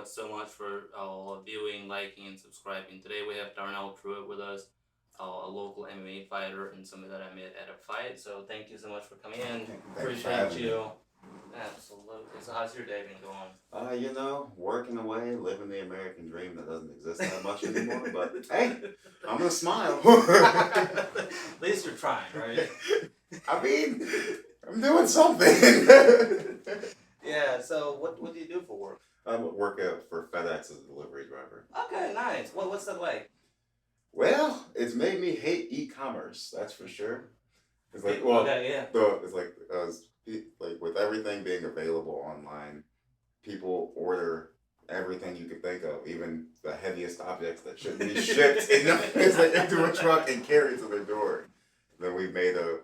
so much for viewing, liking, and subscribing. Today we have Darnell Truett with us, a local MMA fighter and somebody that I met at a fight. So thank you so much for coming in. Thanks for Appreciate having me. you. Absolutely. So how's your day been going? Working away, living the American dream that doesn't exist that much anymore. But hey, I'm gonna smile. At least you're trying, right? I mean, I'm doing something. Yeah. So what do you do for work? I work for FedEx as a delivery driver. Okay, nice. What's that like? Well, it's made me hate e-commerce. That's for sure. It's like Okay, yeah. it's like with everything being available online, people order everything you could think of, even the heaviest objects that shouldn't be shipped into a truck and carried to their door. Then we've made a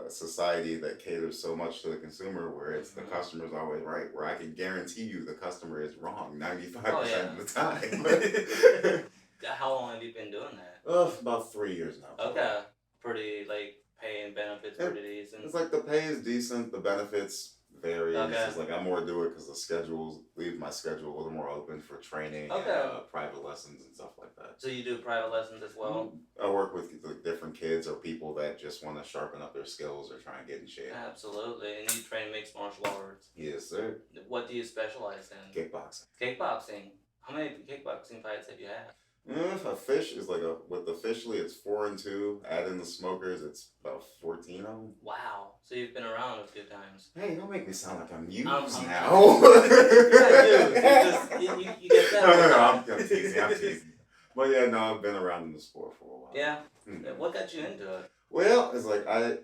society that caters so much to the consumer where it's the customer's always right, where I can guarantee you the customer is wrong 95% of the time. How long have you been doing that? About 3 years now. Okay. Pretty, pay and benefits pretty decent. It's like the pay is decent, the benefits vary. Okay. It's just like I more do it because the schedules leave my schedule a little more open for training Okay. and private lessons and stuff like that. So you do private lessons as well? I work with different kids or people that just want to sharpen up their skills or try and get in shape. Absolutely. And you train mixed martial arts? Yes, sir. What do you specialize in? Kickboxing. Kickboxing. How many kickboxing fights have you had? Officially it's 4-2. Add in the smokers, it's about 14 of them. Wow. So you've been around a few times. Hey, don't make me sound like I'm used I'm now. You get that. No, I'm teasing. But yeah, no, I've been around in the sport for a while. Yeah? What got you into it? Well, I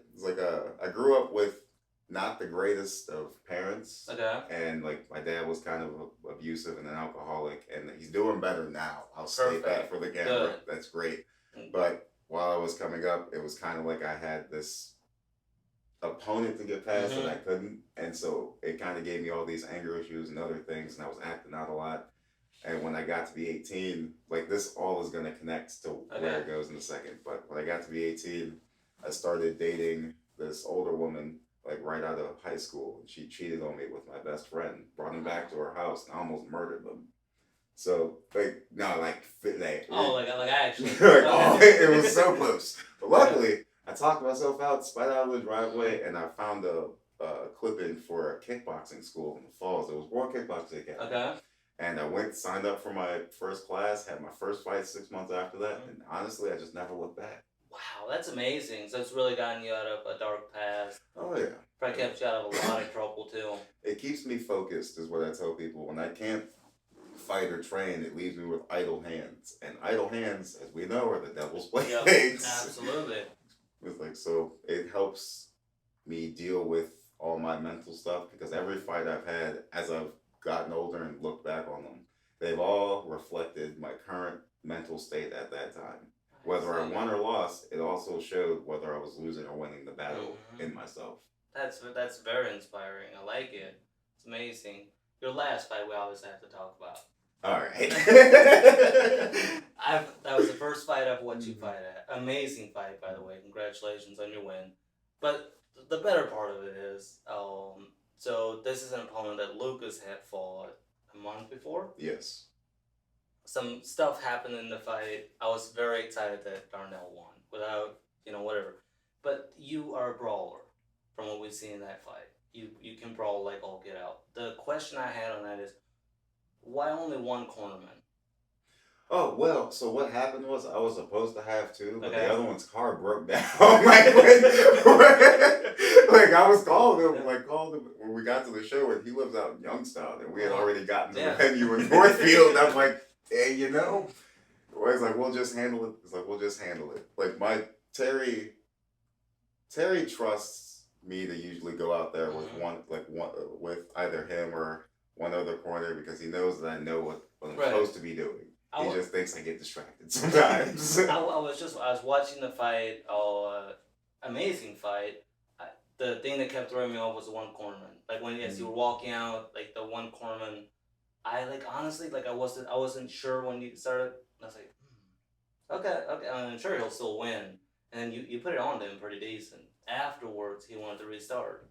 grew up with not the greatest of parents. Okay. And my dad was kind of abusive and an alcoholic, and he's doing better now. I'll state that for the camera. Good. That's great. But while I was coming up, it was kind of like I had this opponent to get past and I couldn't. And so it kind of gave me all these anger issues and other things, and I was acting out a lot. And when I got to be 18, this all is going to connect to where it goes in a second. But when I got to be 18, I started dating this older woman right out of high school, and she cheated on me with my best friend, brought him back to her house, and almost murdered them. So actually. it was so close. But luckily, I talked myself out, sped out of the driveway, and I found a clip-in for a kickboxing school in the Falls. It was World Kickboxing Academy. Okay. And I signed up for my first class, had my first fight 6 months after that, and honestly, I just never looked back. Wow, that's amazing. So it's really gotten you out of a dark past. Oh, yeah. Probably kept you out of a lot of trouble, too. It keeps me focused, is what I tell people. When I can't fight or train, it leaves me with idle hands. And idle hands, as we know, are the devil's playthings. Yep, absolutely. So it helps me deal with all my mental stuff, because every fight I've had, as I've gotten older and looked back on them, they've all reflected my current mental state at that time. Whether I won or lost, it also showed whether I was losing or winning the battle in myself. That's very inspiring. I like it. It's amazing. Your last fight we always have to talk about. All right. That was the first fight I've watched you fight at. Amazing fight, by the way. Congratulations on your win. But the better part of it is, so this is an opponent that Lucas had fought a month before. Yes. Some stuff happened in the fight. I was very excited that Darnell won without, whatever. But you are a brawler from what we've seen in that fight. You can brawl like all get out. The question I had on that is, why only one cornerman? Oh, well, so what happened was I was supposed to have two, but Okay. the other one's car broke down. I was called him when we got to the show, and he lives out in Youngstown, and we had already gotten to the venue in Northfield. I'm like, hey, he's like, we'll just handle it. It's like, we'll just handle it. My Terry trusts me to usually go out there with with either him or one other corner, because he knows that I know what I'm supposed to be doing. He just thinks I get distracted sometimes. I was watching the fight. Amazing fight. The thing that kept throwing me off was the one cornerman. As you were walking out, the one cornerman. I honestly I wasn't sure when you started. I was like, okay. I'm sure he'll still win. And then you put it on to him pretty decent. Afterwards, he wanted to restart.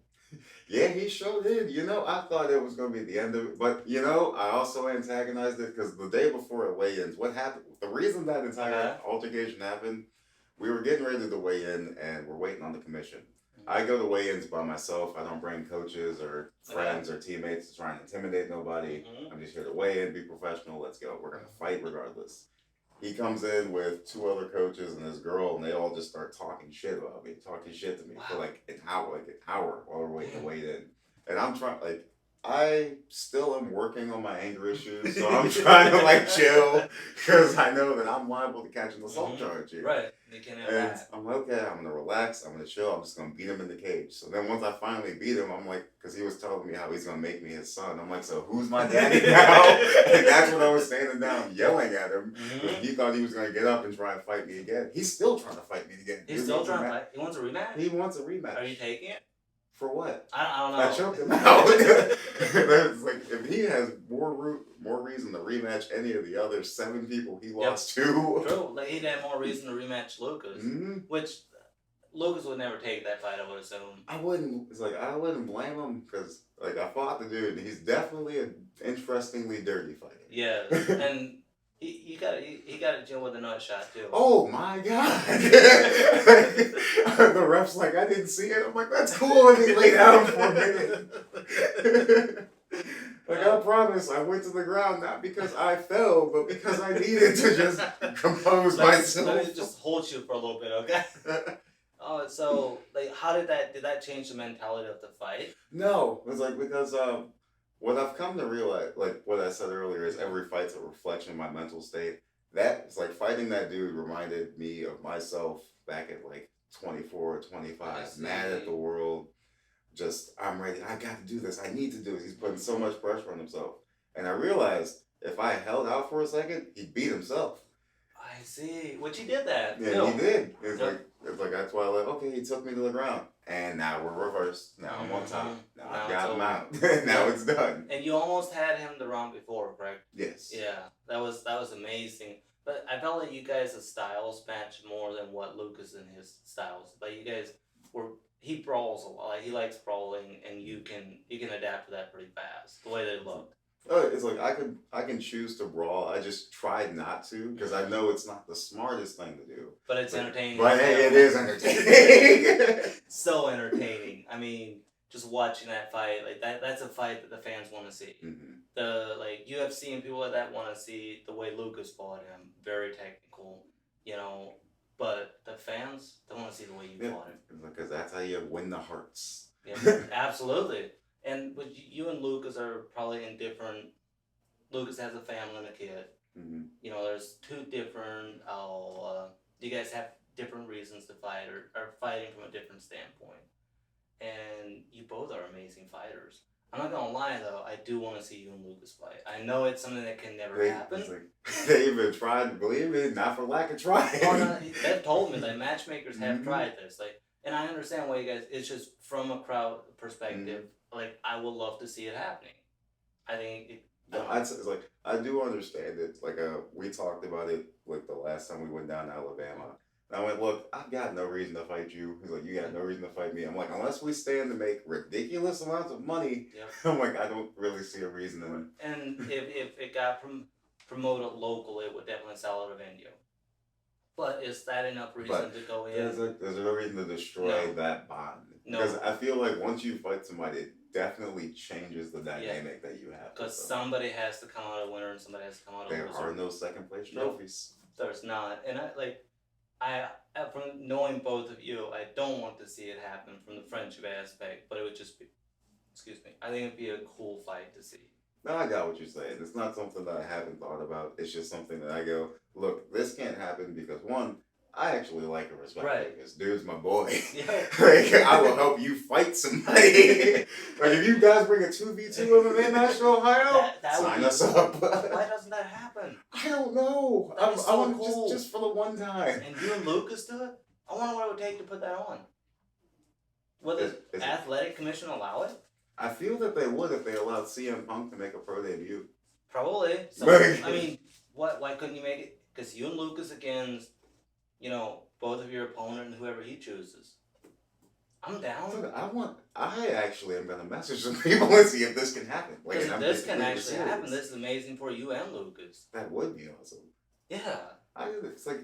Yeah, he sure did. I thought it was going to be the end of it. But, I also antagonized it because the day before it weigh-ins, what happened? The reason that entire altercation happened, we were getting ready to weigh in and we're waiting on the commission. I go to weigh-ins by myself. I don't bring coaches or friends or teammates to try and intimidate nobody. I'm just here to weigh in, be professional. Let's go. We're going to fight regardless. He comes in with two other coaches and this girl, and they all just start talking shit about me, talking shit to me for like an hour while we're waiting to wait in. And I'm trying, I still am working on my anger issues, so I'm trying to chill because I know that I'm liable to catch an assault charge here. Right. They can't have And that. I'm like, okay, I'm gonna relax, I'm gonna chill, I'm just gonna beat him in the cage. So then once I finally beat him, I'm like, because he was telling me how he's gonna make me his son. I'm like, so who's my daddy now? And that's when I was standing down yelling at him. He thought he was gonna get up and try and fight me again. He's still trying to fight me again. He's still trying to fight? He wants a rematch? He wants a rematch. Are you taking it? For what? I don't know. I choked him out. It's like, if he has more reason to rematch any of the other 7 people he lost to. True. He'd have more reason to rematch Lucas. Which Lucas would never take that fight, I would assume. I wouldn't blame him because I fought the dude and he's definitely an interestingly dirty fighter. Yeah. And he got to deal with a nut shot too. Oh my god! The ref's like, I didn't see it. I'm like, that's cool. And he lay down for a minute. I promise, I went to the ground not because I fell, but because I needed to just compose myself. Let me just hold you for a little bit, okay? So how did that change the mentality of the fight? No, it's because what I've come to realize, what I said earlier, is every fight's a reflection of my mental state. It's fighting that dude reminded me of myself back at 24 or 25, mad at the world. Just, I'm ready. I got to do this. I need to do this. He's putting so much pressure on himself. And I realized if I held out for a second, he'd beat himself. I see. Which he did that. Yeah, he did. It's that's why okay, he took me to the ground. And now we're reversed. Now I'm on top. Now I've got him out. Now it's done. And you almost had him the round before, correct? Yes. Yeah. That was amazing. But I felt like you guys' styles matched more than what Lucas and his styles. You guys he brawls a lot. He likes brawling, and you can adapt to that pretty fast. The way they looked. It's I can choose to brawl. I just tried not to because I know it's not the smartest thing to do. But it's entertaining. But hey, it is entertaining. So entertaining. I mean, just watching that fight, that's a fight that the fans want to see. The UFC and people like that want to see the way Lucas fought him. Very technical, but the fans, they want to see the way you fought him. Because that's how you win the hearts. Yeah, absolutely. And you and Lucas are probably in different. Lucas has a family and a kid. There's 2 different. You guys have different reasons to fight or are fighting from a different standpoint. And you both are amazing fighters. I'm not gonna lie though, I do want to see you and Lucas fight. I know it's something that can never happen. They even tried, believe me, not for lack of trying. No, they've told me that matchmakers have tried this. And I understand why you guys. It's just from a crowd perspective. I would love to see it happening. I think. I do understand it. We talked about it the last time we went down to Alabama. And I went, look, I've got no reason to fight you. He's like, you got no reason to fight me. I'm like, unless we stand to make ridiculous amounts of money, I'm like, I don't really see a reason in it. And if it got promoted local, it would definitely sell at a venue. But is that enough reason to go in? There's no reason to destroy that bond. No. Because I feel like once you fight somebody, it definitely changes the dynamic that you have. Because somebody has to come out a winner and somebody has to come out a loser. There are no second place trophies. No, there's not. And I from knowing both of you, I don't want to see it happen from the friendship aspect, but it would just be, I think it'd be a cool fight to see. No, I got what you're saying. It's not something that I haven't thought about. It's just something that I go, look, this can't happen because one, I actually like and respect Lucas. Dude's my boy. Yeah. I will help you fight somebody. If you guys bring a 2v2 MMA match to Ohio, sign us up. Why doesn't that happen? I don't know. I want cool. just for the one time. And you and Lucas do it? I wonder what it would take to put that on. Would the athletic commission allow it? I feel that they would if they allowed CM Punk to make a pro debut. Probably. So, I mean, why couldn't you make it? Because you and Lucas against, both of your opponent and whoever he chooses. I'm down. So I actually am gonna message some people and see if this can happen. Like, Because and I'm this being can completely actually serious. happen. This is amazing for you and Lucas. That would be awesome. Yeah. It's like,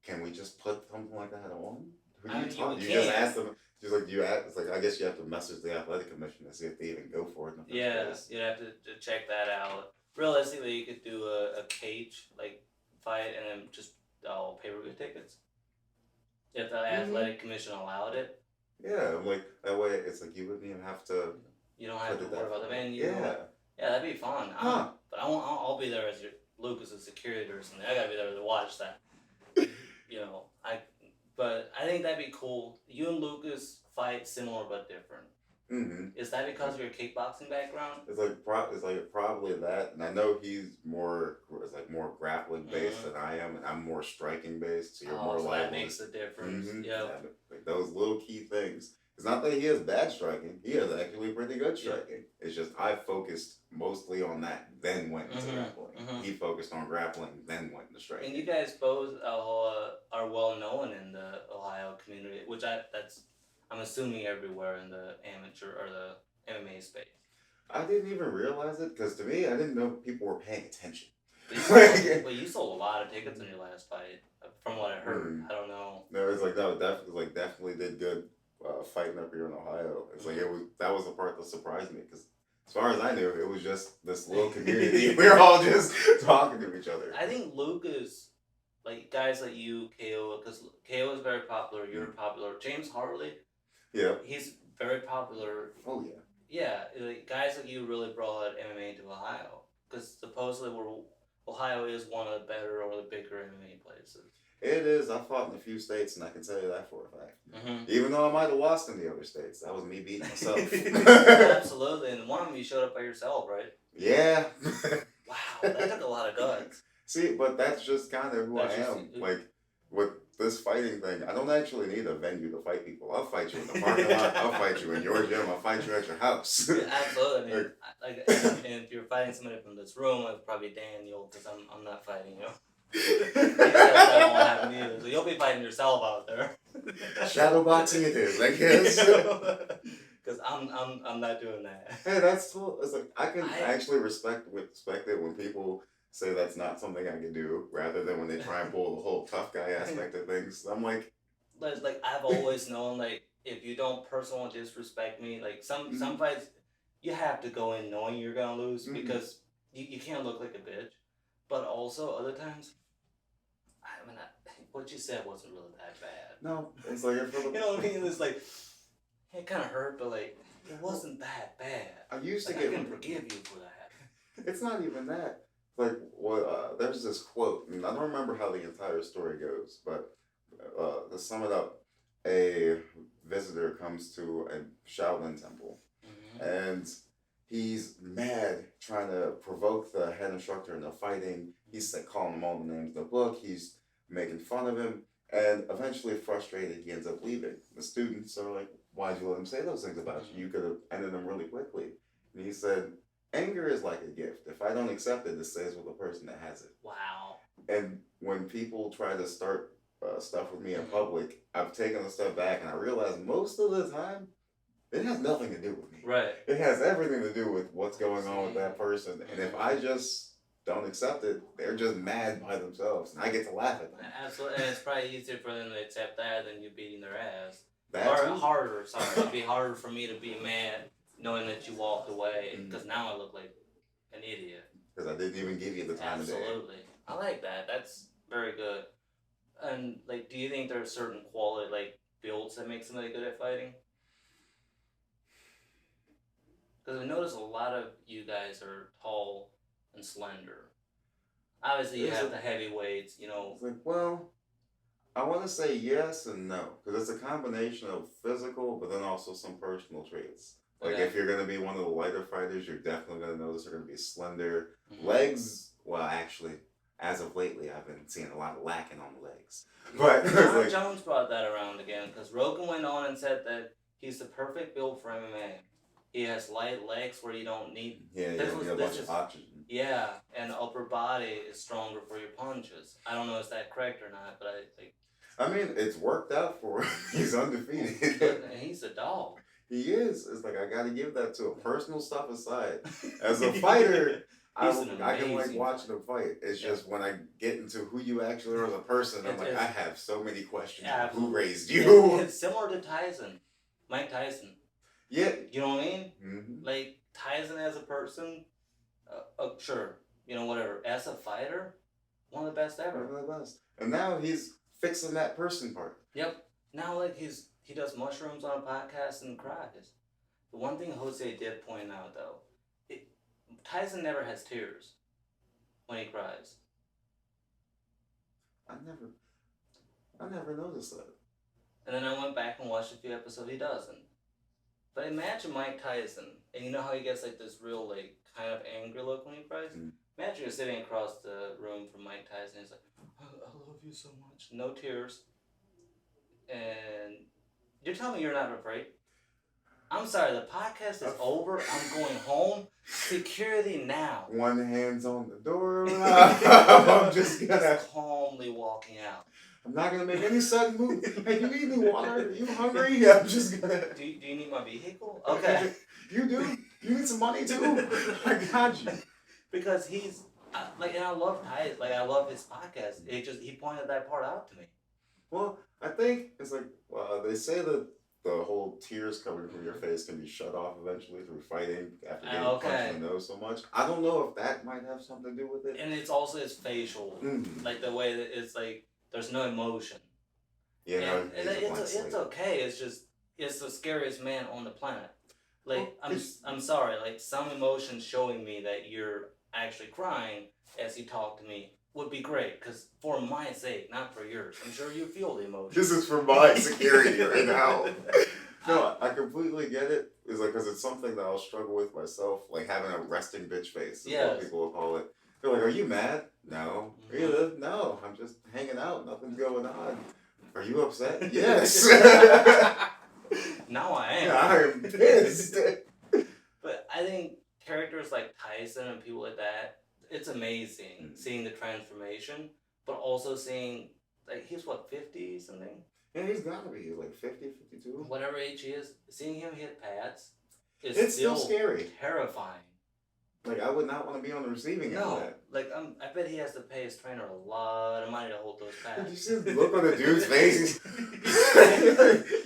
can we just put something like that on? Who do I you mean, talk? You just ask them. Just like you ask. It's like, I guess you have to message the athletic commission to see if they even go for it in the first place. You'd have to check that out. Realistically, you could do a cage like fight and then just pay-per-view tickets. If the athletic commission allowed it. Yeah, I'm like, that way it's like you wouldn't even have to. You don't have to worry about the venue. Yeah. Yeah, that'd be fun. But I'll be there as your Lucas's security or something. I gotta be there to watch that. But I think that'd be cool. You and Lucas fight similar but different. Mm-hmm. Is that because of your kickboxing background? It's like probably that, and I know he's more grappling based than I am, and I'm more striking based. So you're more liable. That makes a difference. Mm-hmm. Yeah. Like those little key things. It's not that he has bad striking. He has actually pretty good striking. Yeah. It's just I focused mostly on that, then went into grappling. Mm-hmm. He focused on grappling, then went into striking. And you guys both are well known in the Ohio community, which I'm assuming everywhere in the amateur or the MMA space. I didn't even realize it because to me, I didn't know people were paying attention. You sold a lot of tickets in your last fight, from what I heard. I don't know. No, it's like definitely did good fighting up here in Ohio. It's like that was the part that surprised me because as far as I knew, it was just this little community. We were all just talking to each other. I think Lucas, like guys like you, KO, because KO is very popular. You're popular. James Hartley. Yeah. He's very popular. Oh, yeah. Yeah, like guys like you really brought MMA to Ohio. Because supposedly Ohio is one of the better or the bigger MMA places. It is. I fought in a few states, and I can tell you that for a fact. Mm-hmm. Even though I might have lost in the other states, that was me beating myself. Absolutely. And one of them you showed up by yourself, right? Yeah. Wow, that took a lot of guts. See, but that's just kind of who I am. Like, with this fighting thing, I don't actually need a venue to fight people. I'll fight you in the parking lot. I'll fight you in your gym. I'll fight you at your house. Yeah, absolutely. I mean, and if you're fighting somebody from this room, it's probably Daniel, because I'm not fighting you. That won't happen either. So you'll be fighting yourself out there. Shadowboxing it is, I guess. Because I'm not doing that. Hey, that's cool. It's like I can actually respect it when people say that's not something I can do, rather than when they try and pull the whole tough guy aspect of things. I'm like I've always known, like, if you don't personally disrespect me, like some fights you have to go in knowing you're gonna lose because you can't look like a bitch. But also other times, I mean, what you said wasn't really that bad. No, it's like you know what I mean? It's like it kind of hurt, but like it wasn't that bad. I used to I can forgive you for that. It's not even that. Like there's this quote, and I don't remember how the entire story goes, but to sum it up, a visitor comes to a Shaolin temple, and he's mad, trying to provoke the head instructor into fighting. He's like calling him all the names in the book. He's making fun of him, and eventually, frustrated, he ends up leaving. The students are like, "Why'd you let him say those things about you? You could have ended them really quickly." And he said, "Anger is like a gift. If I don't accept it, it stays with the person that has it." Wow. And when people try to start stuff with me in public, I've taken a step back and I realize most of the time, it has nothing to do with me. Right. It has everything to do with what's going on with that person. And if I just don't accept it, they're just mad by themselves. And I get to laugh at them. Absolutely. And it's probably easier for them to accept that than you beating their ass. Harder. Sorry. It'd be harder for me to be mad knowing that you walked away. Because now I look like an idiot. Because I didn't even give you the time of day. Absolutely. I like that. That's very good. And, like, do you think there are certain quality, like, builds that make somebody good at fighting? Because I notice a lot of you guys are tall and slender. Obviously, you have the heavyweights, you know. It's like, well, I want to say yes and no. Because it's a combination of physical, but then also some personal traits. Like, if you're going to be one of the lighter fighters, you're definitely going to notice they're going to be slender. Legs, well, actually, as of lately, I've been seeing a lot of lacking on the legs. But John Jones brought that around again, because Rogan went on and said that he's the perfect build for MMA. He has light legs where you don't need... Yeah, you don't need a bunch of oxygen. Yeah, and upper body is stronger for your punches. I don't know if that's correct or not, but I think... I mean, it's worked out for him. He's undefeated. And he's a dog. He is. It's like, I gotta give that to him. Personal stuff aside. As a fighter, I can like watching him fight. It's just when I get into who you actually are as a person, I'm like, I have so many questions. Who raised you? It's similar to Tyson. Mike Tyson. Yeah. You know what I mean? Mm-hmm. Like, Tyson as a person, sure. You know, whatever. As a fighter, one of the best ever. One of the best. And now he's fixing that person part. Yep. Now, like, he does mushrooms on a podcast and cries. The one thing Jose did point out, though, Tyson never has tears when he cries. I never noticed that. And then I went back and watched a few episodes. He doesn't. But imagine Mike Tyson, and you know how he gets like this real like kind of angry look when he cries. Imagine you're sitting across the room from Mike Tyson. He's like, I love you so much. No tears. And you're telling me you're not afraid? I'm sorry, the podcast is over. I'm going home. Security now. One hand's on the door. I'm just calmly walking out. I'm not gonna make any sudden move. Hey, you need any water? Are you hungry? I'm just gonna. Do you need my vehicle? Okay. You do? You need some money too? I got you. Because he's like, and I love Ty. Like, I love his podcast. He pointed that part out to me. Well, I think it's like they say that the whole tears coming from your face can be shut off eventually through fighting after getting punched in the nose so much. I don't know if that might have something to do with it. And it's also his facial, like the way that it's like there's no emotion. Yeah, and it's okay. It's just it's the scariest man on the planet. Like I'm sorry, like some emotions showing me that you're actually crying as you talk to me would be great, because for my sake, not for yours. I'm sure you feel the emotion. This is for my security right now. No, I completely get it. It's like, because it's something that I'll struggle with myself, like having a resting bitch face. Is what people will call it. They're like, are you mad? No. Are you? No, I'm just hanging out. Nothing's going on. Are you upset? Yes. Now I am. Yeah, I am pissed. But I think characters like Tyson and people like that, it's amazing seeing the transformation, but also seeing, like, he's what, 50 something? Yeah, he's gotta be like 50, 52. Whatever age he is, seeing him hit pads is it's still scary. Terrifying. Like, I would not want to be on the receiving end of that. Like, I bet he has to pay his trainer a lot of money to hold those pads. Did you see the look on the dude's face?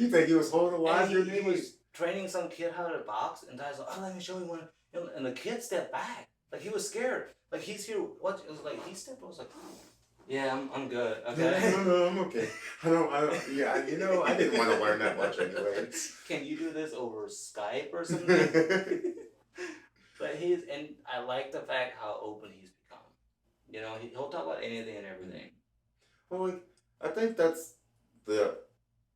You think he was holding alive your knee? He was training some kid how to box, and Ty's like, oh, let me show you one. And the kid stepped back. Like, he was scared. Like, he's here. What? It was like, he stepped. I was like, yeah, I'm good. Okay. No, I'm okay. I don't. Yeah, you know, I didn't want to learn that much anyway. Can you do this over Skype or something? But and I like the fact how open he's become. You know, he'll talk about anything and everything. Well, like, I think that's the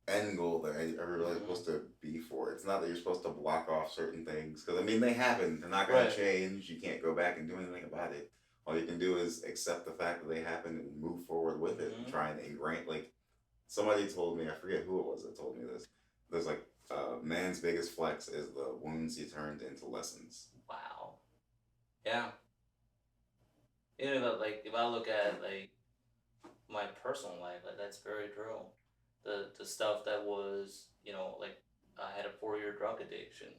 end goal that everybody's supposed to be for. It's not that you're supposed to block off certain things, because I mean, they happen. They're not going to change. You can't go back and do anything about it. All you can do is accept the fact that they happen and move forward with it. And try and ingrain. Like, somebody told me, I forget who it was that told me this. There's like, man's biggest flex is the wounds he turned into lessons. Wow. Yeah. You know, like, if I look at like my personal life, like, that's very true. The stuff that was, you know, like, I had a 4-year drug addiction.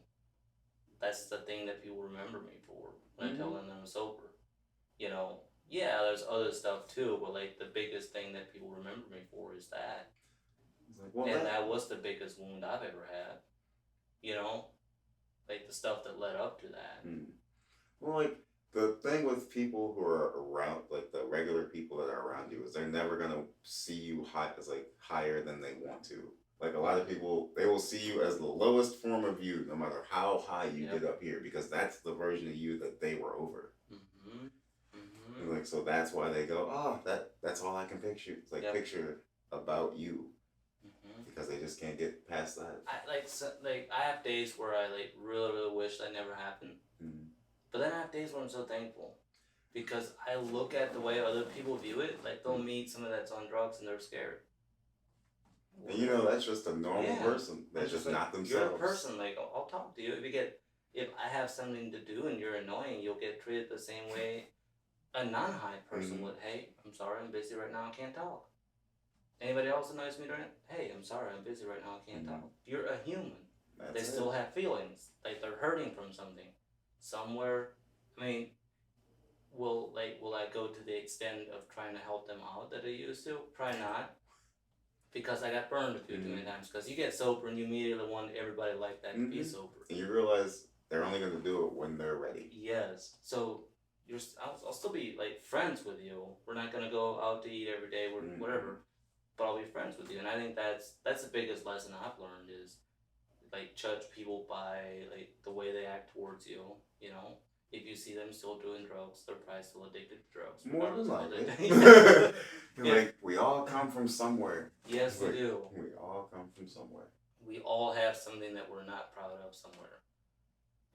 That's the thing that people remember me for when I tell them I'm sober. You know, yeah, there's other stuff too, but like the biggest thing that people remember me for is that. Like, well, and that was the biggest wound I've ever had. You know, like the stuff that led up to that. Well, like, the thing with people who are around, like the regular people that are around you, is they're never gonna see you as like higher than they want to. Like, a lot of people, they will see you as the lowest form of you, no matter how high you get up here, because that's the version of you that they were over. And like, so that's why they go, oh, that's all I can picture. It's like picture about you, because they just can't get past that. I have days where I like really, really wish that never happened. But then I have days where I'm so thankful, because I look at the way other people view it. Like, they'll meet someone that's on drugs and they're scared. And you know, that's just a normal person. That's just like, not themselves. You're a person. Like, I'll talk to you. If I have something to do and you're annoying, you'll get treated the same way a non-high person would. Hey, I'm sorry, I'm busy right now. I can't talk. Anybody else annoys me during it? Hey, I'm sorry, I'm busy right now, I can't talk. You're a human. They still have feelings. Like they're hurting from something. Somewhere, I mean, will I go to the extent of trying to help them out that I used to? Probably not. Because I got burned a few too many times. Because you get sober and you immediately want everybody like that to be sober. And you realize they're only going to do it when they're ready. Yes. So I'll still be like friends with you. We're not gonna go out to eat every day or whatever, but I'll be friends with you. And I think that's the biggest lesson I've learned is like judge people by like the way they act towards you. You know, if you see them still doing drugs, they're probably still addicted to drugs. More than likely. Like we all come from somewhere. Yes, we do. We all come from somewhere. We all have something that we're not proud of somewhere.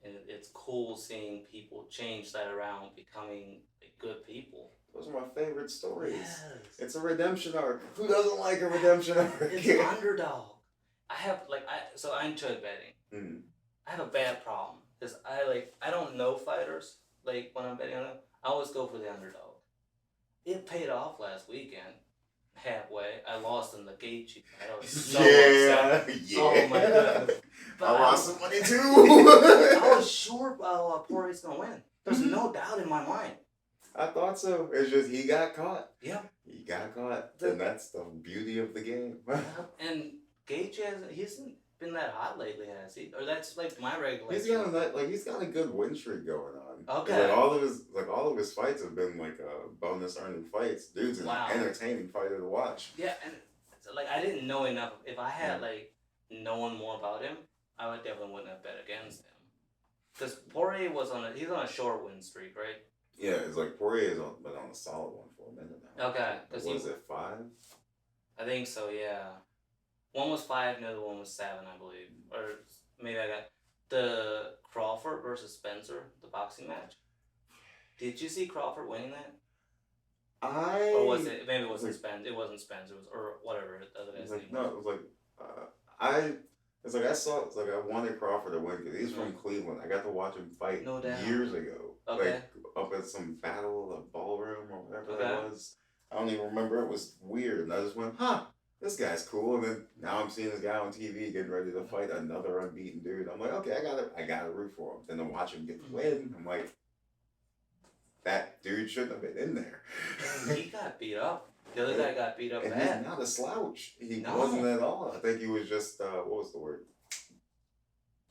And it's cool seeing people change that around, becoming like, good people. Those are my favorite stories. Yes. It's a redemption arc. Who doesn't like a redemption arc? It's an underdog. So I enjoy betting. I have a bad problem because I don't know fighters. Like when I'm betting on them, I always go for the underdog. It paid off last weekend. Halfway, I lost in the Gaethje fight. I was so upset. Yeah. Oh my goodness. But I lost some money too. I was sure Poirier's gonna win. There's no doubt in my mind. I thought so. It's just he got caught. Yeah. He got caught. And that's the beauty of the game. And Gaethje hasn't been that hot lately, has he? Or that's like my regulation. He's got a good win streak going on. Okay. All of his fights have been like bonus earning fights. Dude's an entertaining fighter to watch. Yeah, and like I didn't know enough. If I had like known more about him, I would definitely wouldn't have bet against him. Because Poirier he's on a short win streak, right? Yeah, it's like Poirier's been on a solid one for a minute now. Okay. Was it 5? I think so, yeah. One was 5, the other one was 7, I believe. Or maybe I got the Crawford versus Spencer, the boxing match. Did you see Crawford winning that? Or was it? Maybe it wasn't Spencer. It wasn't Spencer. It was or whatever the other guy's name was. No, it was like I wanted Crawford to win because he's from Cleveland. I got to watch him fight years ago. Okay. Like up at some battle, a ballroom or whatever that was. I don't even remember. It was weird, and I just went, this guy's cool. And then now I'm seeing this guy on TV getting ready to fight another unbeaten dude. I'm like, okay, I gotta root for him. Then to watch him get the win, I'm like, that dude shouldn't have been in there. He got beat up. The other guy got beat up and bad. He's not a slouch. He wasn't at all. I think he was just, what was the word?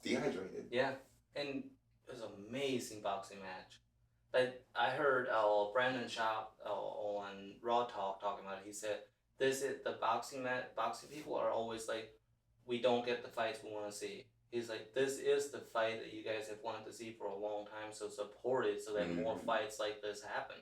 Dehydrated. Yeah. And it was an amazing boxing match. Like, I heard Brandon Schaub on Raw Talk talking about it. He said, this is the boxing people are always like, we don't get the fights we want to see. He's like, this is the fight that you guys have wanted to see for a long time, so support it so that more fights like this happen.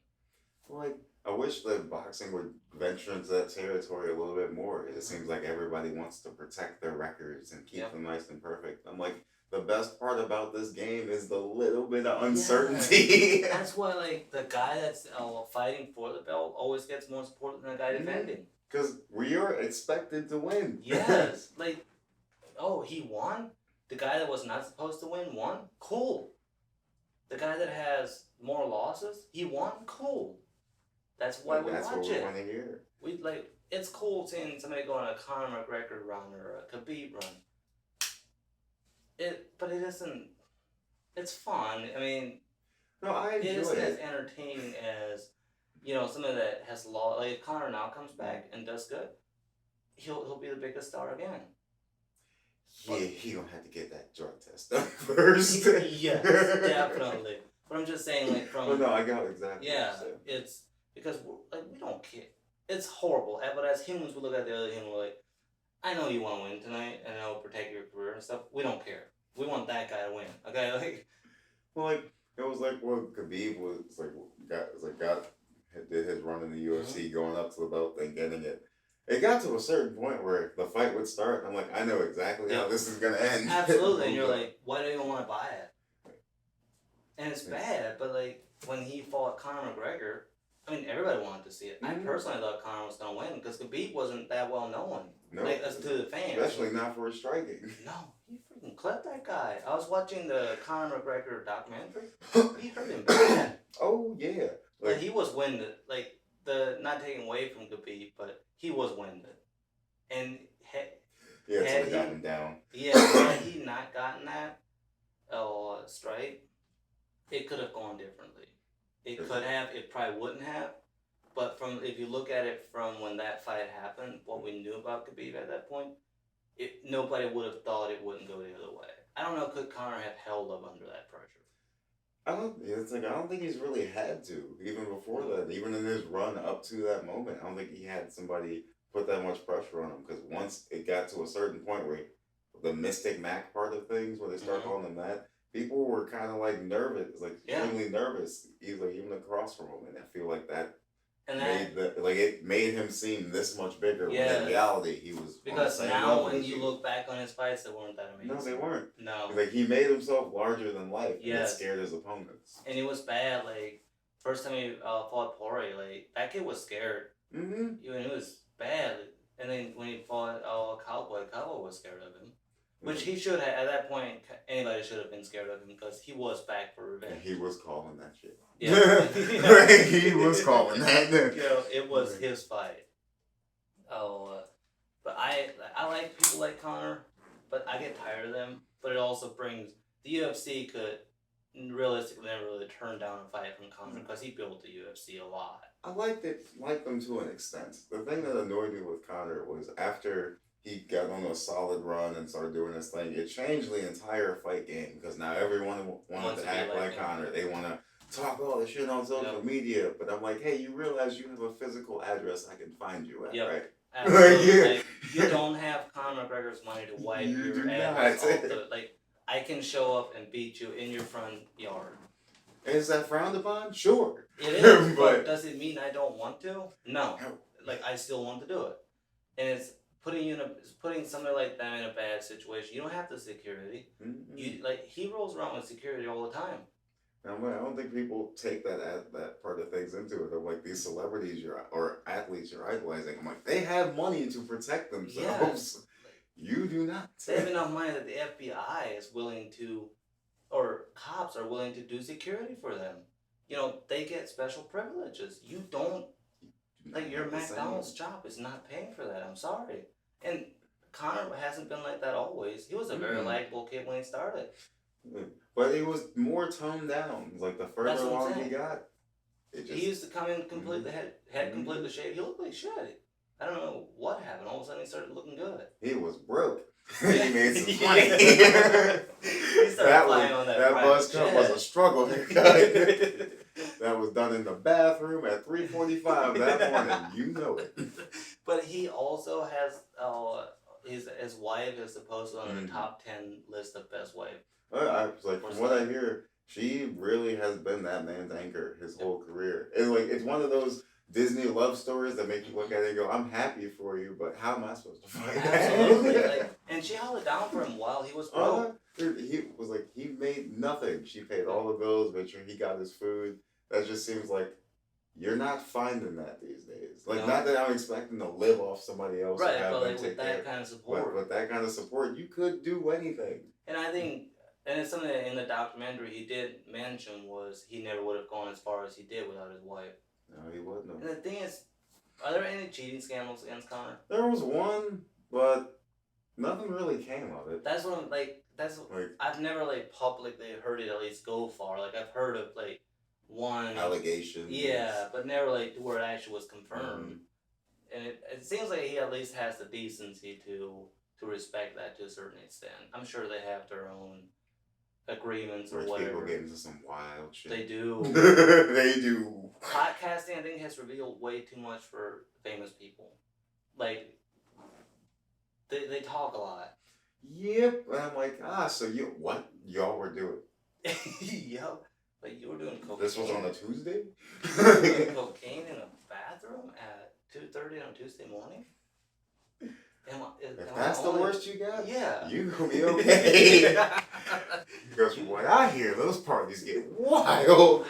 Like, I wish the boxing would venture into that territory a little bit more. It seems like everybody wants to protect their records and keep them nice and perfect. I'm like, the best part about this game is the little bit of uncertainty. Yeah. That's why, like, the guy that's fighting for the belt always gets more support than the guy defending. Because we are expected to win. Yes. Like, he won? The guy that was not supposed to win won? Cool. The guy that has more losses, he won? Cool. That's why we watch it. That's what we want to hear. It's cool seeing somebody go on a Conor McGregor run or a Khabib run. But it isn't. It's fun. I mean, I enjoy it isn't as entertaining as somebody that has lost. Like if Conor now comes back and does good, he'll be the biggest star again. Yeah, he gonna have to get that drug test done first. Yes, definitely. But I'm just saying, like from. Well, no, I got exactly. Yeah, it's because we don't care. It's horrible, but as humans, we look at the other human like, I know you want to win tonight, and I'll protect your career and stuff. We don't care. We want that guy to win. Okay, it was like when Khabib did his run in the UFC, going up to the belt and getting it. It got to a certain point where the fight would start. I'm like, I know exactly how this is gonna end. Absolutely, and you're like, why do you want to buy it? And it's bad, but like when he fought Conor McGregor, I mean, everybody wanted to see it. I personally thought Conor was gonna win because Khabib wasn't that well known. No, as to the fans, especially not for his striking. No, he freaking clipped that guy. I was watching the Conor McGregor documentary. He hurt him bad. Oh yeah, he was winded. Like not taking away from Khabib, but he was winded. and Yeah, had so they got him down. Yeah, had he not gotten that strike, it could have gone differently. It could have. It probably wouldn't have. But if you look at it from when that fight happened, what we knew about Khabib at that point, nobody would have thought it wouldn't go the other way. I don't know, could Conor have held up under that pressure? I don't think he's really had to, even before that. Even in his run up to that moment, I don't think he had somebody put that much pressure on him. Because once it got to a certain point where the Mystic Mac part of things, where they start calling him that, people were kind of like nervous, like extremely nervous, even across from him. And I feel like that it made him seem this much bigger. When in reality, he was because now when you look back on his fights, they weren't that amazing. No, they weren't. No, like he made himself larger than life. And it scared his opponents. And it was bad. Like first time he fought Poirier, like that kid was scared. Mm-hmm. It was bad. And then when he fought Cowboy was scared of him. Which he should have, at that point, anybody should have been scared of him because he was back for revenge. And he was calling that shit. Yeah. He was calling that. It was his fight. But I like people like Conor, but I get tired of them. But it also brings, the UFC could realistically never really turn down a fight from Conor because he built the UFC a lot. I liked them to an extent. The thing that annoyed me with Conor was after he got on a solid run and started doing this thing, it changed the entire fight game because now everyone wanted to act like Conor. They want to talk all the shit on social media, but I'm like, hey, you realize you have a physical address I can find you at, right? Absolutely. Like, you don't have Conor McGregor's money to wipe your ass off I can show up and beat you in your front yard. Is that frowned upon? Sure. It is, but does it mean I don't want to? No. Like, I still want to do it. And it's putting somebody like that in a bad situation. You don't have the security. Mm-hmm. He rolls around with security all the time. I don't think people take that part of things into it. I'm like, these celebrities or athletes you're idolizing, I'm like, they have money to protect themselves. Yeah. You do not. They have enough money that the FBI is willing to, or cops are willing to do security for them. They get special privileges. You don't. Like, your McDonald's job is not paying for that. I'm sorry. And Conor hasn't been like that always. He was a very likable kid when he started. But it was more toned down. Like, the further along he got, he used to come in completely, head completely shaved. He looked like shit. I don't know what happened. All of a sudden, he started looking good. He was broke. He made some money. He started flying on that buzz cut was a struggle. That was done in the bathroom at 3:45 that morning. You know it. But he also has his wife is supposed to be on the top 10 list of best wife. From what I hear, she really has been that man's anchor his whole career. It's one of those Disney love stories that make you look at it and go, I'm happy for you, but how am I supposed to find that? Absolutely. And she held it down for him while he was broke. He made nothing. She paid all the bills, made sure he got his food. That just seems like you're not finding that these days. Not that I'm expecting to live off somebody else. Right, but with that kind of support. With that kind of support, you could do anything. And I think, and it's something that in the documentary he did mention was he never would have gone as far as he did without his wife. No, he wouldn't. And the thing is, are there any cheating scandals against Conor? There was one, but nothing really came of it. That's what I've never publicly heard it at least go far. I've heard of one allegation. Yeah, but never where it actually was confirmed. And it seems like he at least has the decency to respect that to a certain extent. I'm sure they have their own agreements or whatever. People get into some wild shit. They do. They do. Podcasting, I think, has revealed way too much for famous people. They talk a lot. Yep. And I'm like, so what y'all were doing? Yep. You were doing cocaine. This was on a Tuesday? You were doing cocaine in a bathroom at 2:30 on a Tuesday morning? If that's the worst you got, yeah, you gonna be okay. Because from what I hear, those parties get wild. I know,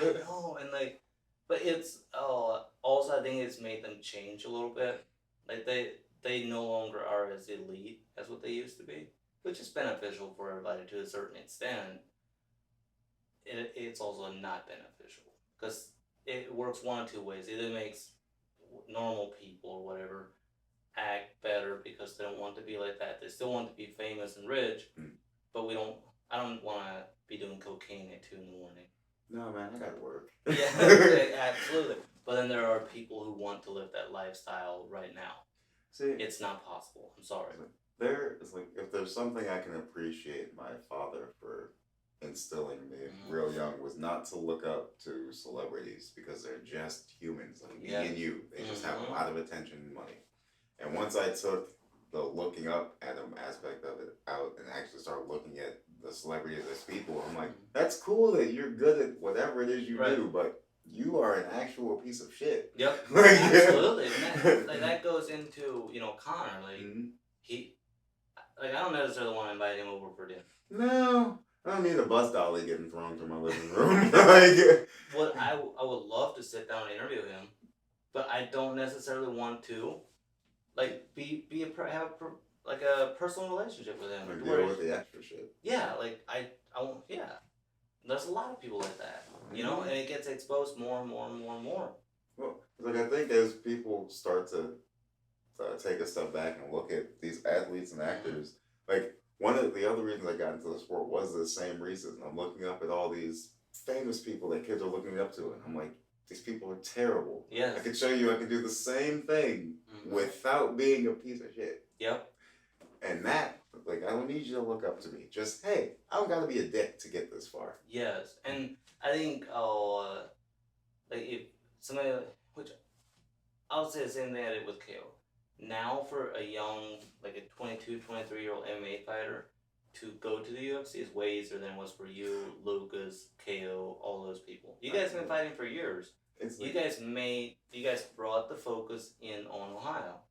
but it's also I think it's made them change a little bit. They no longer are as elite as what they used to be, which is beneficial for everybody to a certain extent. It's also not beneficial because it works one of two ways. Either it makes normal people or whatever act better because they don't want to be like that. They still want to be famous and rich, but I don't want to be doing cocaine at 2 in the morning. No, man, I gotta work. Yeah, absolutely. But then there are people who want to live that lifestyle right now. See, it's not possible. I'm sorry. It's like if there's something I can appreciate my father for instilling me real young was not to look up to celebrities because they're just humans like me and you. They just have a lot of attention and money. And once I took the looking up at them aspect of it out and actually started looking at the celebrities as people, I'm like, that's cool that you're good at whatever it is you do, but you are an actual piece of shit. Yep, absolutely. And that goes into, Connor. I don't necessarily want to invite him over for dinner. No, I don't need a bus dolly getting thrown through my living room. What I would love to sit down and interview him, but I don't necessarily want to, have a personal relationship with him. Deal with the extra shit. Yeah, I won't. Yeah, there's a lot of people like that, and it gets exposed more and more and more and more. Well, I think as people start to take a step back and look at these athletes and actors, one of the other reasons I got into the sport was the same reason. I'm looking up at all these famous people that kids are looking up to, and I'm like, these people are terrible. Yes. I can show you I can do the same thing without being a piece of shit. Yep. And that, I don't need you to look up to me. Just, hey, I don't got to be a dick to get this far. Yes. And I think, if somebody, which I'll say the same thing I did with KO. Now for a young, a 22, 23-year-old MMA fighter to go to the UFC is way easier than it was for you, Lucas, KO, all those people. You guys have been fighting for years. You guys brought the focus in on Ohio.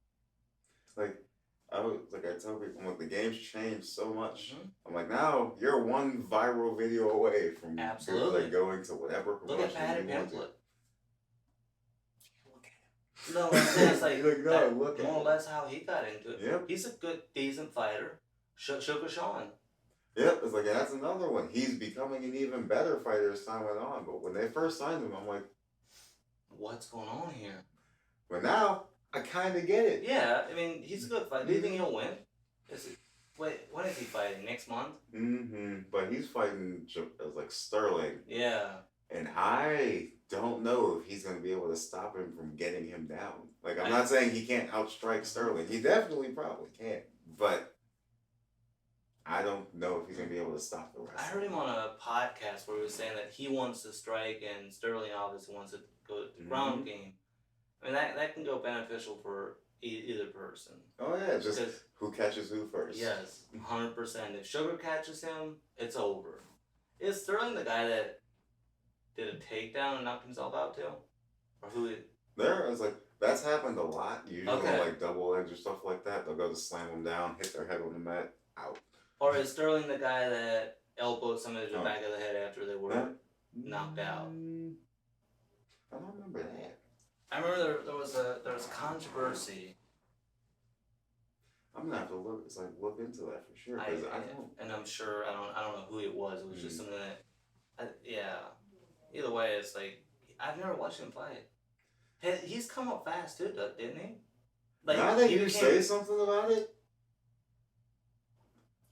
I tell people, I'm like, the game's changed so much. I'm like, now you're one viral video away from going to whatever promotion. Look at Patty you want to. No, it's look at more or less how he got into it. Yep. He's a good, decent fighter. Sugar Sean. Yep, it's that's another one. He's becoming an even better fighter as time went on. But when they first signed him, I'm like, what's going on here? But now, I kind of get it. Yeah, I mean, he's a good fighter. Do you think he'll win? Wait, when is he fighting? Next month? But he's fighting Sterling. Yeah. And I don't know if he's going to be able to stop him from getting him down. I'm not saying he can't outstrike Sterling. He definitely probably can. But I don't know if he's going to be able to stop the rest. I heard him on a podcast where he was saying that he wants to strike and Sterling obviously wants to go to the ground game. I mean, that can go beneficial for either person. Oh, yeah. Just who catches who first. Yes, 100%. If Sugar catches him, it's over. Is Sterling the guy that did a takedown and knocked himself out too? Or who? That's happened a lot. Usually on double edge or stuff like that. They'll go to slam them down, hit their head on the mat, out. Or is Sterling the guy that elbowed somebody to the back of the head after they were knocked out? I don't remember that. I remember there was a controversy. I'm gonna have to look into that for sure. I don't. And I'm sure I don't know who it was. It was just something that, Either way, it's I've never watched him fight. He's come up fast too, didn't he? Now that you say something about it,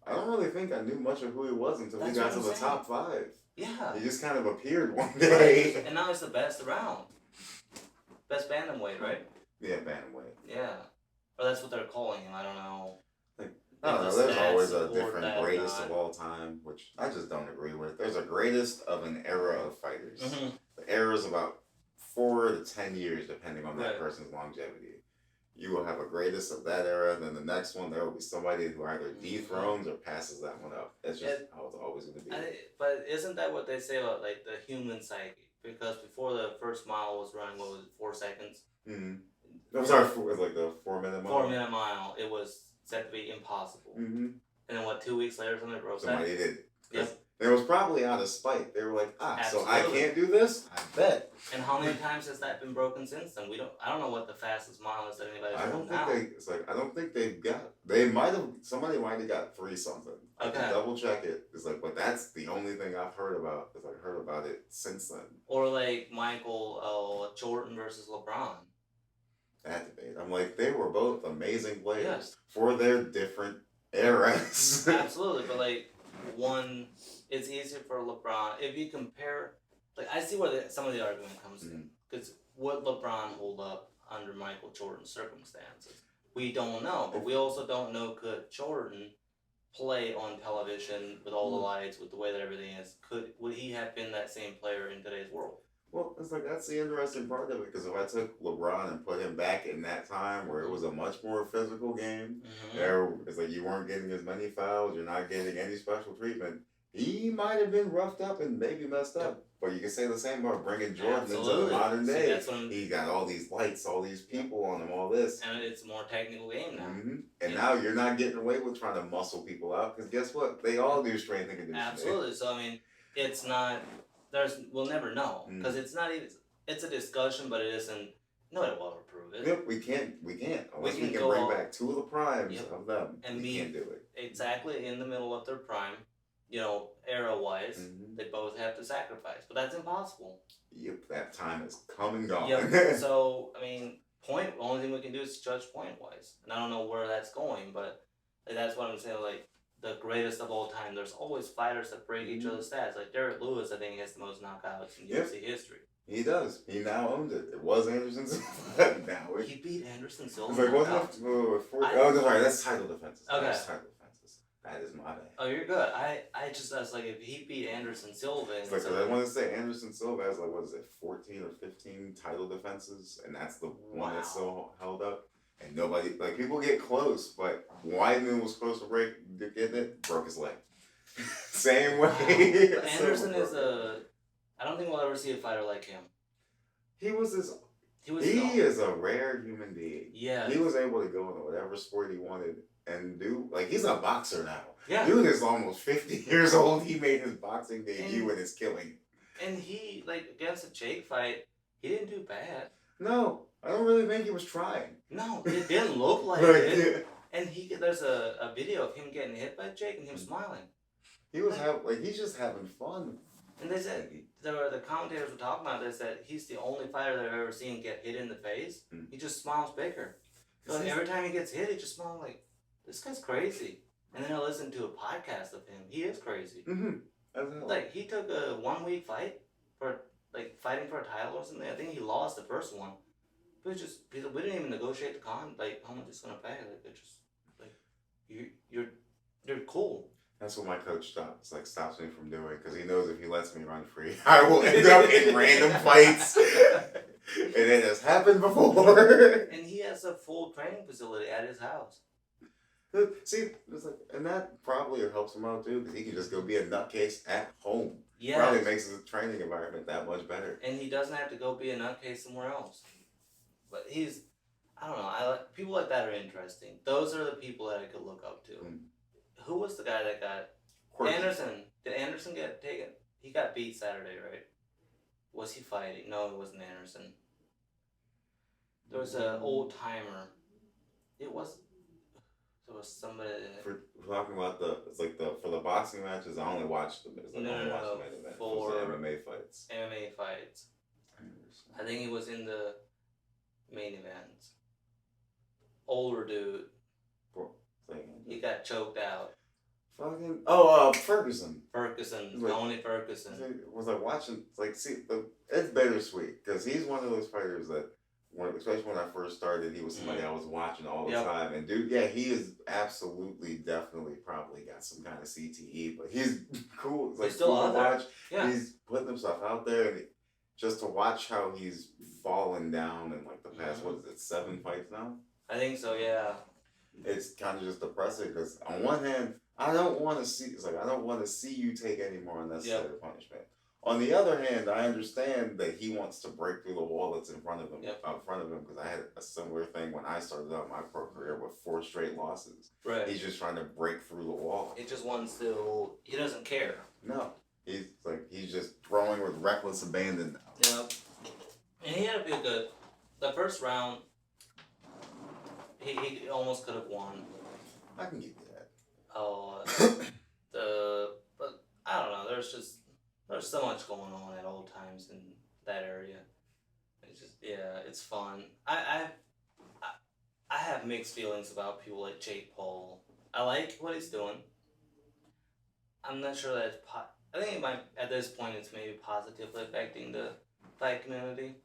I don't really think I knew much of who he was until he got to the top 5. Yeah. He just kind of appeared one day. And now he's the best around. Best bantamweight, right? Yeah, bantamweight. Yeah. Or that's what they're calling him. I don't know. I don't know. There's always a different greatest of all time, which I just don't agree with. There's a greatest of an era of fighters. The era is about 4 to 10 years, depending on that person's longevity. You will have a greatest of that era, then the next one, there will be somebody who either dethrones or passes that one up. That's just how it's always going to be. But isn't that what they say about the human psyche? Because before the first mile was running, what was it, 4 seconds? I'm sorry, it was the 4-minute mile. 4-minute mile. It was said to be impossible. And then 2 weeks later, somebody broke that? Somebody did. Yep. It was probably out of spite. They were like, Absolutely. So I can't do this? I bet. And how many times has that been broken since then? I don't know what the fastest mile is that anybody's broken now. I don't think they've got, somebody might have got 3 something. I can double check it. But that's the only thing I've heard about, heard about it since then. Or Michael Jordan versus LeBron. that debate. I'm like, they were both amazing players Yes. for their different eras. Absolutely, but like one, it's easier for LeBron if you compare. Like I see where some of the argument comes in because would LeBron hold up under Michael Jordan's circumstances? We don't know, but we also don't know could Jordan play on television with all the lights, with the way that everything is. Would he have been that same player in today's world? Well, it's like that's the interesting part of it because if I took LeBron and put him back in that time where it was a much more physical game, it's like you weren't getting as many fouls, you're not getting any special treatment. He might have been roughed up and maybe messed up, but you can say the same about bringing Jordan into the modern day. He got all these lights, all these people on him, all this, and it's a more technical game now. And now you're not getting away with trying to muscle people out because guess what? They all do strength and conditioning. Absolutely. So I mean, it's not. We'll never know because it's not even. It's a discussion, but it isn't. Nobody will ever prove it. Yep, we can't. Unless we can bring back two of the primes of them, and we can't do it. Exactly in the middle of their prime, era-wise, they both have to sacrifice, but that's impossible. Yep, that time is come and gone. Yep. So I mean, only thing we can do is judge point-wise, and I don't know where that's going, but that's what I'm saying. Like. The greatest of all time. There's always fighters that break each other's stats. Like Derek Lewis, I think he has the most knockouts in UFC history. He does. He now owns it. It was Anderson Silva. Now he beat Anderson Silva. It's like sorry, that's title defenses. Okay. That's title defenses. That is my bad. Oh, you're good. I was like, if he beat Anderson Silva, it's like, I want to say Anderson Silva has 14 or 15 title defenses, and that's the one that's so held up. And nobody, people get close, but Weidman was close to getting it, broke his leg. Same way. Wow. Anderson is I don't think we'll ever see a fighter like him. He is a rare human being. Yeah. He was able to go into whatever sport he wanted and do, he's a boxer now. Yeah. Dude is almost 50 years old. He made his boxing debut and is killing it. And he, against the Jake fight, he didn't do bad. No. I don't really think he was trying. No, it didn't look like it. And there's a video of him getting hit by Jake and him smiling. He was he's just having fun. And they said the commentators were talking about this that he's the only fighter that I've ever seen get hit in the face. He just smiles bigger. So every time he gets hit, he just smiles like, this guy's crazy. And then I listened to a podcast of him. He is crazy. He took a 1 week fight for fighting for a title or something. I think he lost the first one. But we didn't even negotiate the how much it's gonna pay. You're cool. That's what my coach stops me from doing because he knows if he lets me run free, I will end up in random fights. And it has happened before. And he has a full training facility at his house. See, and that probably helps him out too because he can just go be a nutcase at home. Yeah. Probably makes his training environment that much better. And he doesn't have to go be a nutcase somewhere else. But I don't know. People like that are interesting. Those are the people that I could look up to. Who was the guy that got Anderson? Did Anderson get taken? He got beat Saturday, right? Was he fighting? No, it wasn't Anderson. There was an old timer. There was somebody. For talking about for the boxing matches, I only watched the main event. For the MMA fights. MMA fights. I think he was in the main event. Older dude. He got choked out. Ferguson. Tony Ferguson. Was watching? It's bittersweet because he's one of those fighters that, especially when I first started, he was somebody I was watching all the time. And dude, he is absolutely, definitely, probably got some kind of CTE, but he's cool. It's he's still cool out to there. watch. Yeah. He's putting himself out there, and just to watch how he's fallen down in the past, 7 fights now? I think so, yeah. It's kind of just depressing because on one hand, I don't want to see you take any more unnecessary punishment. On the other hand, I understand that he wants to break through the wall that's in front of him. Because I had a similar thing when I started out my pro career with 4 straight losses. Right. He's just trying to break through the wall. He just wants to. He doesn't care. No, he's just throwing with reckless abandon now. Yep. And he had to be good. The first round, he almost could have won. I can give you that. But I don't know. There's so much going on at all times in that area. It's just it's fun. have mixed feelings about people like Jake Paul. I like what he's doing. I'm not sure that it's I think it might, at this point, it's maybe positively affecting the fight community.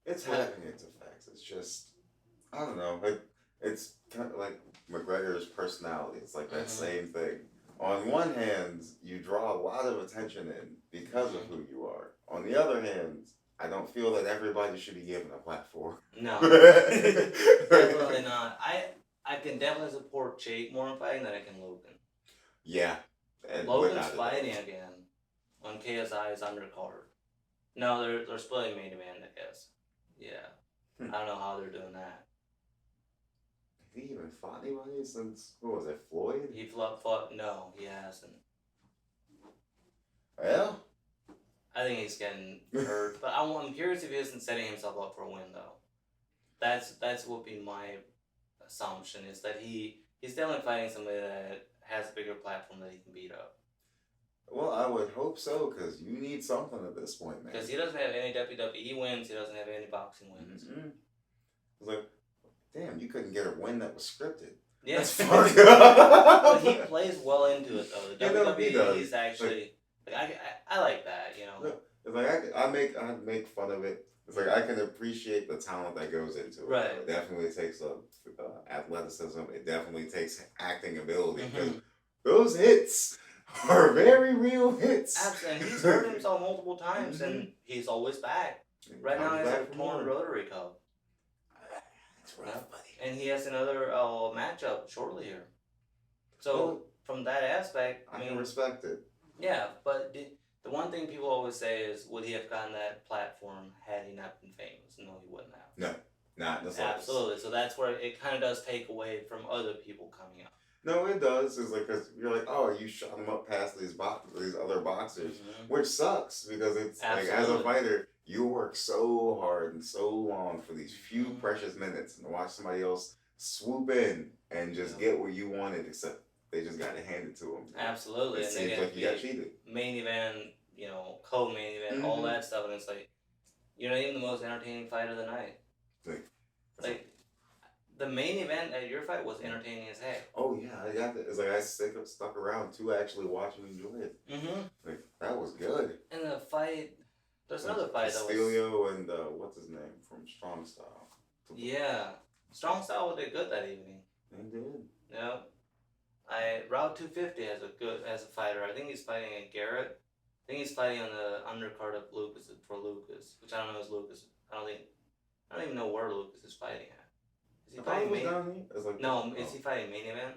It's having its effects. It's just, I don't know. It's kind of like McGregor's personality. It's like that same thing. On one hand, you draw a lot of attention in because of who you are. On the other hand, I don't feel that everybody should be given a platform. No, definitely not. I can definitely support Jake more in fighting than I can Logan. Yeah. And Logan's fighting again on KSI's undercard. No, they're splitting main event, I guess. Yeah. I don't know how they're doing that. Have he even fought anybody since, what was it, Floyd? He fought, no, he hasn't. Well, I think he's getting hurt, but I'm curious if he isn't setting himself up for a win, though. That's would be my assumption, is that he's definitely fighting somebody that has a bigger platform that he can beat up. Well, I would hope so, because you need something at this point, man. Because he doesn't have any WWE wins, he doesn't have any boxing wins. Mm-hmm. It's like, damn, you couldn't get a win that was scripted. Yeah. That's fucked up. But he plays well into it, though. The WWE, he's actually... I like that, you know. It's like I make fun of it. It's like I can appreciate the talent that goes into it. Right. It definitely takes athleticism. It definitely takes acting ability. Because those hits are very real hits. Absolutely. And he's hurt himself multiple times, and he's always back. Right now, he's a torn rotary cuff. That's rough, buddy. And he has another matchup shortly here. So, from that aspect, I can respect it. Yeah, but the one thing people always say is, would he have gotten that platform had he not been famous? No, he wouldn't have. No, not in the slightest. Absolutely. So that's where it kind of does take away from other people coming up. No, it does. It's like, cause you're like, oh, you shot him up past these other boxers, which sucks because it's like, as a fighter, you work so hard and so long for these few precious minutes, and to watch somebody else swoop in and just get what you wanted, except they just got to hand it to them. Absolutely. It seems like you got cheated. Main event, co-main event, all that stuff, and it's like, you're not even the most entertaining fight of the night. Like the main event at your fight was entertaining as heck. Oh yeah, I got that. It's like I stuck around to actually watch and enjoy it. Like that was good. And the fight, there's another fight that was Castillo and what's his name from Strong Style. Yeah, Strong Style did good that evening. They did. Yeah. Route 250 as a fighter. I think he's fighting at Garrett. I think he's fighting on the undercard of Lucas, which I don't know is Lucas. I don't even know where Lucas is fighting at. Is he fighting main? Like, no, is he fighting main event?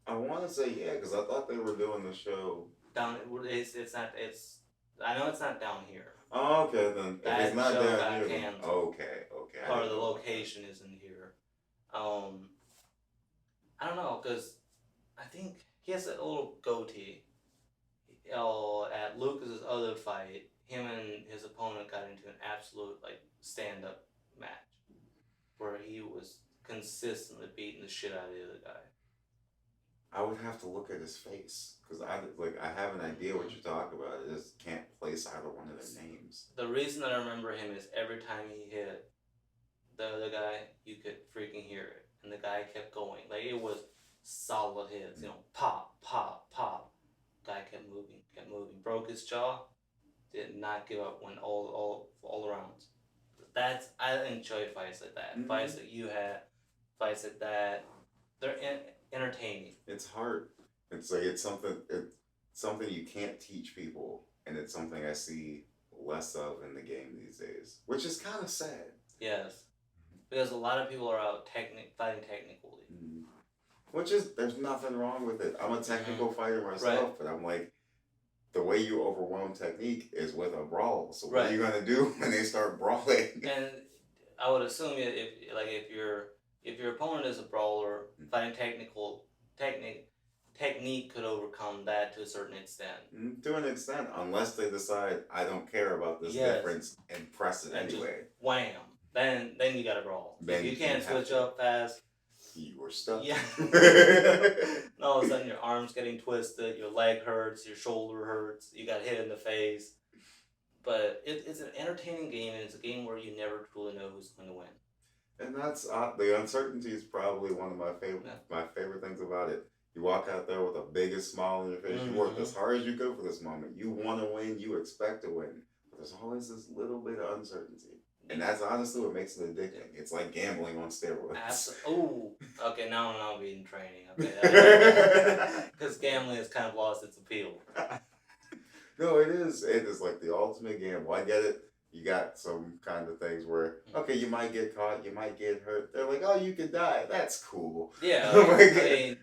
I want to say yeah, because I thought they were doing the show down. It's not. I know it's not down here. Oh, okay then. If it's not down here, then, okay. Or the location isn't here. I don't know, because I think he has a little goatee. At Lucas's other fight, him and his opponent got into an absolute stand-up match where he was consistently beating the shit out of the other guy. I would have to look at his face because I have an idea what you're talking about. I just can't place either one of their names. The reason that I remember him is every time he hit the other guy, you could freaking hear it, and the guy kept going. Like it was solid hits, pop, pop, pop. Guy kept moving, broke his jaw, did not give up, went all around. I enjoy fights like that. Fights that you had, fights like that. They're entertaining. It's hard. It's like it's something you can't teach people, and it's something I see less of in the game these days, which is kind of sad. Yes, because a lot of people are out fighting technically. Which is, there's nothing wrong with it. I'm a technical fighter myself, but I'm like, the way you overwhelm technique is with a brawl. So what are you gonna do when they start brawling? And I would assume if your opponent is a brawler, fighting technique could overcome that to a certain extent. To an extent, unless they decide I don't care about this difference and press it anyway. Wham! Then you gotta brawl. Then you can't switch up fast. You were stuck. Yeah. And all of a sudden your arm's getting twisted, your leg hurts, your shoulder hurts, you got hit in the face. But it's an entertaining game, and it's a game where you never truly know who's going to win. And that's the uncertainty is probably one of my favorite things about it. You walk out there with the biggest smile on your face. You worked as hard as you could for this moment. You want to win. You expect to win. But there's always this little bit of uncertainty. And that's honestly what makes it addicting. It's like gambling on steroids. Oh, okay. Now I'm being training. Okay, because gambling has kind of lost its appeal. No, it is. It is like the ultimate gamble. I get it. You got some kind of things where, okay, you might get caught, you might get hurt. They're like, oh, you could die. That's cool. Yeah.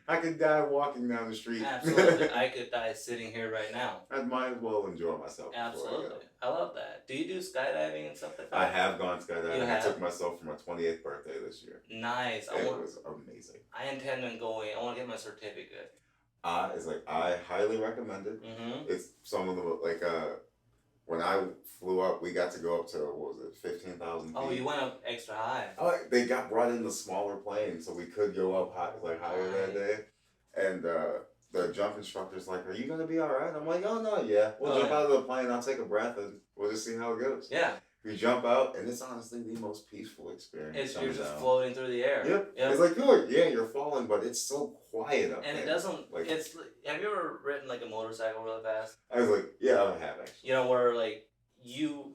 I could die walking down the street. Absolutely. I could die sitting here right now. I might as well enjoy myself. Absolutely. I love that. Do you do skydiving and stuff like that? I have gone skydiving. I took myself for my 28th birthday this year. Nice. It was amazing. I intend on going. I want to get my certificate. It's like, I highly recommend it. Mm-hmm. It's some of the, like, when I flew up, we got to go up to, what was it, 15,000 feet. Oh, you went up extra high. Oh, they got brought in the smaller plane, so we could go up high, like higher that day. And the jump instructor's like, "Are you gonna be all right?" I'm like, "Oh no, yeah. We'll jump out of the plane. I'll take a breath, and we'll just see how it goes." Yeah. We jump out, and it's honestly the most peaceful experience. You're just floating through the air. Yep. It's like, good, yeah, you're falling, but it's so quiet up there. And it doesn't, like, it's, have you ever ridden, like, a motorcycle really fast? I was like, yeah, I have, actually. You know, where, like, you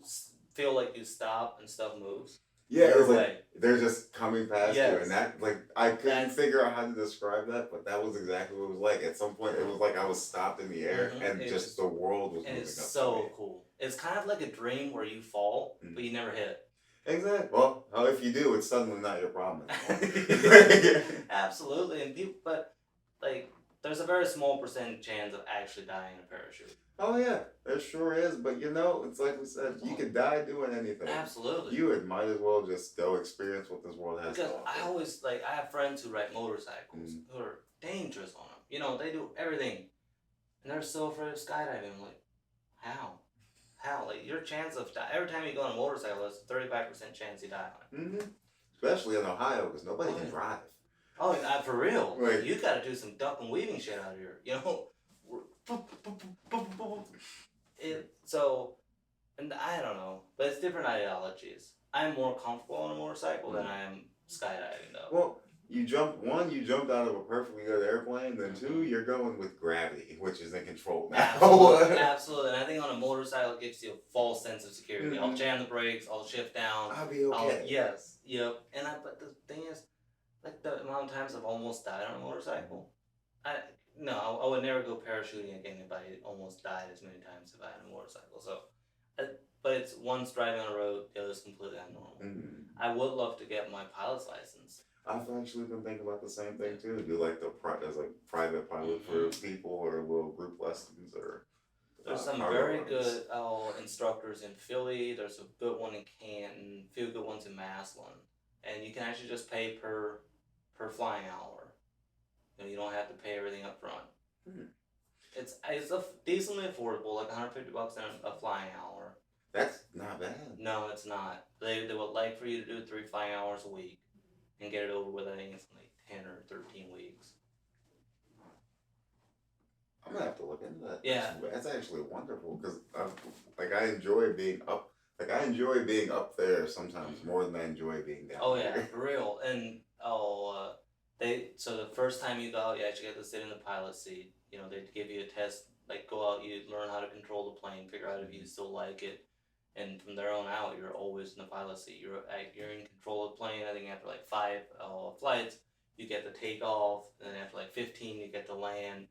feel like you stop and stuff moves? Yeah, it was like, they're just coming past you, and that, like, I couldn't figure out how to describe that, but that was exactly what it was like. At some point, it was like I was stopped in the air, and just the world was moving up. It's so cool. It's kind of like a dream where you fall, but you never hit. Exactly. Well, if you do, it's suddenly not your problem anymore. Absolutely, and people, but like, there's a very small percent chance of actually dying in a parachute. Oh yeah, there sure is. But you know, it's like we said, you could die doing anything. Absolutely. You might as well just go experience what this world has to offer. I always, like, I have friends who ride motorcycles who are dangerous on them. You know, they do everything, and they're so afraid of skydiving. I'm like, how? Like, your chance of every time you go on a motorcycle, there's a 35% chance you die on it. Mm-hmm. Especially in Ohio, because nobody can drive. Oh, for real. Like, you got to do some duck and weaving shit out here. You know? And I don't know, but it's different ideologies. I'm more comfortable on a motorcycle than I am skydiving, though. Well, you jumped out of a perfectly good airplane, then two, you're going with gravity, which is in control now. Absolutely. And I think on a motorcycle, it gives you a false sense of security. I'll jam the brakes, I'll shift down. I'll be okay. Yep. But the thing is, like, the amount of times I've almost died on a motorcycle, I would never go parachuting again if I almost died as many times if I had a motorcycle. So, but it's one's driving on the road, the other's completely abnormal. I would love to get my pilot's license. I've actually been thinking about the same thing too. Do like as like private pilot for people, or little group lessons, or there's some very good instructors in Philly. There's a good one in Canton. A few good ones in Massillon, and you can actually just pay per flying hour. You don't have to pay everything up front. It's decently affordable, like $150 a flying hour. That's not bad. No, it's not. They would like for you to do 3 flying hours a week and get it over with. I think it's like 10 or 13 weeks. I'm gonna have to look into that. Yeah, that's actually wonderful, because I enjoy being up. Like, I enjoy being up there sometimes more than I enjoy being down. Oh yeah, for real. And so the first time you go out, you actually have to sit in the pilot seat. You know, they give you a test, like, go out, you learn how to control the plane, figure out if you still like it, and from there on out, you're always in the pilot seat. You're in control of the plane. I think after like 5 flights, you get to take off, and then after like 15, you get to land,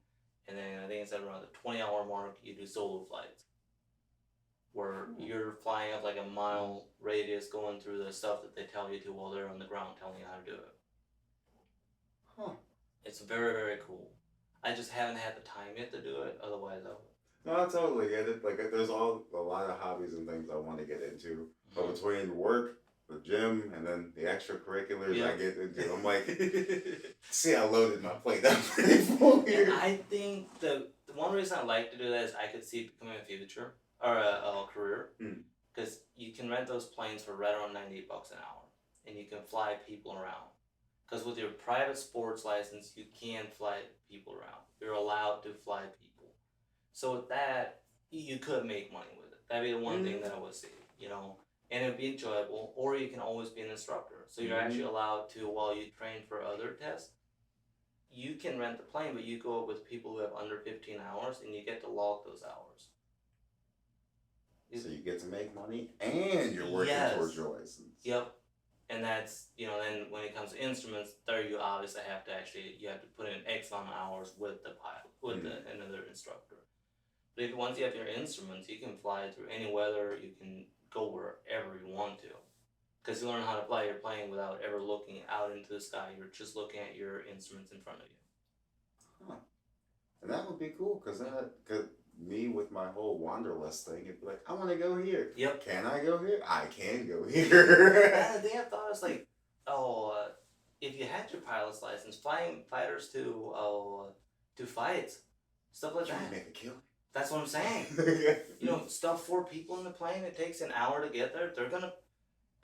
and then I think it's at around the 20-hour mark, you do solo flights, where you're flying up like a mile radius, going through the stuff that they tell you to while they're on the ground telling you how to do it. It's very, very cool. I just haven't had the time yet to do it. Otherwise, I would. No, I totally get it. Like, there's a lot of hobbies and things I want to get into. But between work, the gym, and then the extracurriculars I get into, I'm like, see, I loaded my plate up pretty full here. And I think the one reason I like to do that is I could see it becoming a future or a career, because you can rent those planes for right around $98 an hour, and you can fly people around. Because with your private sports license, you can fly people around. You're allowed to fly people. So with that, you could make money with it. That'd be the one thing that I would see, you know. and it'll be enjoyable, or you can always be an instructor. So you're actually allowed to, while you train for other tests, you can rent the plane, but you go with people who have under 15 hours, and you get to log those hours. So you get to make money, and you're working towards your license. Yep. And that's, then when it comes to instruments, there you obviously have to you have to put in X amount of hours with the pilot, with another instructor. But once you have your instruments, you can fly through any weather, you can go wherever you want to. Because you learn how to fly your plane without ever looking out into the sky. You're just looking at your instruments in front of you. Huh. And that would be cool, because me with my whole wanderlust thing, it'd be like, I want to go here. Yep. Can I go here? I can go here. Yeah, the thing I thought was like, if you had your pilot's license, flying fighters to fights, stuff like that. Make a killing. That's what I'm saying. Stuff 4 people in the plane. It takes an hour to get there. They're gonna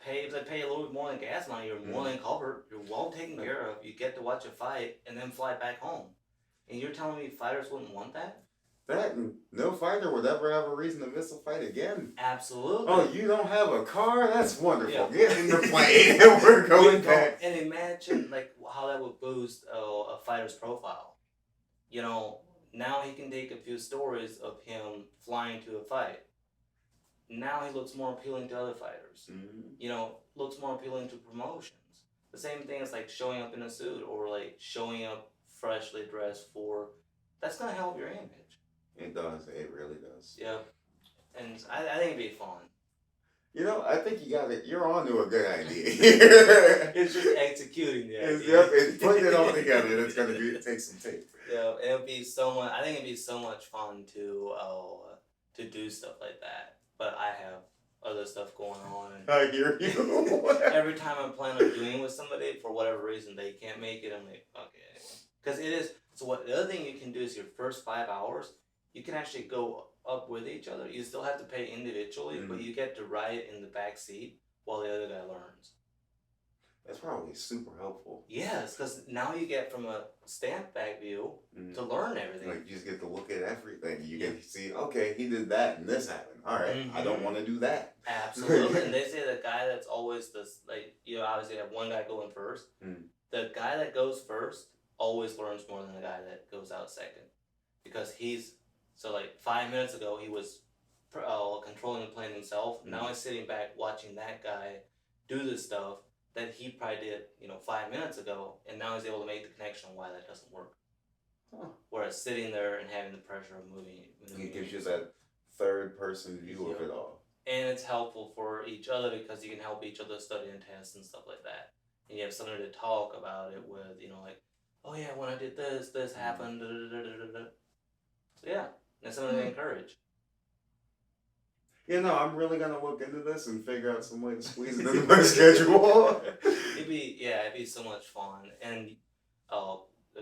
pay. If they pay a little bit more than gas money, you're more than covered. You're well taken care of. You get to watch a fight and then fly back home. And you're telling me fighters wouldn't want that? That no fighter would ever have a reason to miss a fight again. Absolutely. Oh, you don't have a car? That's wonderful. Yeah. Get in the plane and we're going back. And imagine how that would boost a fighter's profile. Now he can take a few stories of him flying to a fight. Now he looks more appealing to other fighters. Mm-hmm. Looks more appealing to promotions. The same thing as showing up in a suit or showing up freshly dressed that's gonna help your image. It does. It really does. Yeah. And I think it'd be fun. I think you're on to a good idea. It's just executing the idea. Yep, it's putting it all together. It's going to take some tape. Yeah, I think it'd be so much fun to do stuff like that. But I have other stuff going on. And I hear you. Every time I'm planning on doing with somebody, for whatever reason, they can't make it, I'm like, okay. Because it is, the other thing you can do is your first 5 hours, you can actually go up with each other. You still have to pay individually, but you get to ride in the back seat while the other guy learns. That's probably super helpful. Yes, because now you get from a stand back view to learn everything. You just get to look at everything. You get to see, okay, he did that and this happened. All right, I don't want to do that. Absolutely. And they say the guy that's always obviously have one guy going first. The guy that goes first always learns more than the guy that goes out second. Because 5 minutes ago, he was controlling the plane himself. Now he's sitting back watching that guy do the stuff that he probably did, 5 minutes ago, and now he's able to make the connection on why that doesn't work. Huh. Whereas sitting there and having the pressure of moving it gives you that third-person view of it all. And it's helpful for each other because you can help each other study and test and stuff like that. And you have somebody to talk about it with, oh yeah, when I did this happened, So yeah, that's something to encourage. I'm really going to look into this and figure out some way to squeeze it into my schedule. It'd be so much fun. And